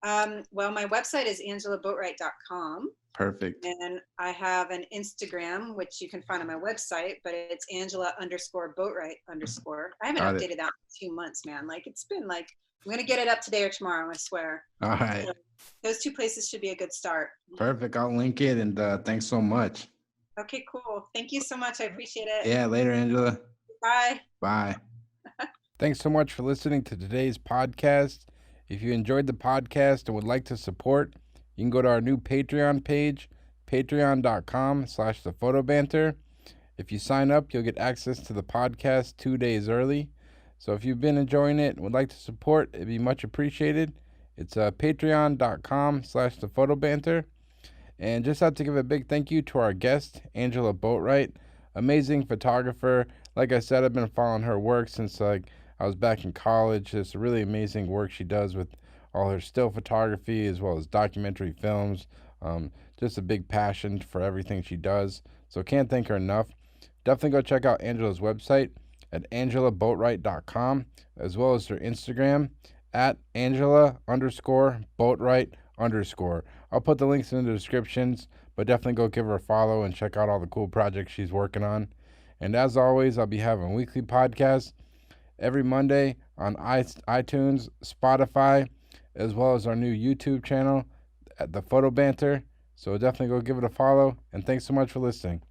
Well, my website is angelaboatwright.com. Perfect. And I have an Instagram, which you can find on my website, but it's Angela_Boatwright_. I haven't Got it. updated that in 2 months, man. Like it's been like, I'm going to get it up today or tomorrow, I swear. All right. So those two places should be a good start. Perfect. I'll link it, and thanks so much. Okay, cool. Thank you so much. I appreciate it. Yeah, later, Angela. Bye. Bye. Thanks so much for listening to today's podcast. If you enjoyed the podcast and would like to support, you can go to our new Patreon page, patreon.com/thephotobanter. If you sign up, you'll get access to the podcast 2 days early. So if you've been enjoying it and would like to support, it'd be much appreciated. It's patreon.com/thephotobanter. And just have to give a big thank you to our guest, Angela Boatwright, amazing photographer. Like I said, I've been following her work since I was back in college. It's really amazing work she does with all her still photography as well as documentary films. Just a big passion for everything she does. So can't thank her enough. Definitely go check out Angela's website at angelaboatwright.com, as well as her Instagram at Angela_Boatwright_. I'll put the links in the descriptions, but definitely go give her a follow and check out all the cool projects she's working on. And as always, I'll be having weekly podcasts every Monday on iTunes, Spotify, as well as our new YouTube channel at The Photo Banter. So definitely go give it a follow, and thanks so much for listening.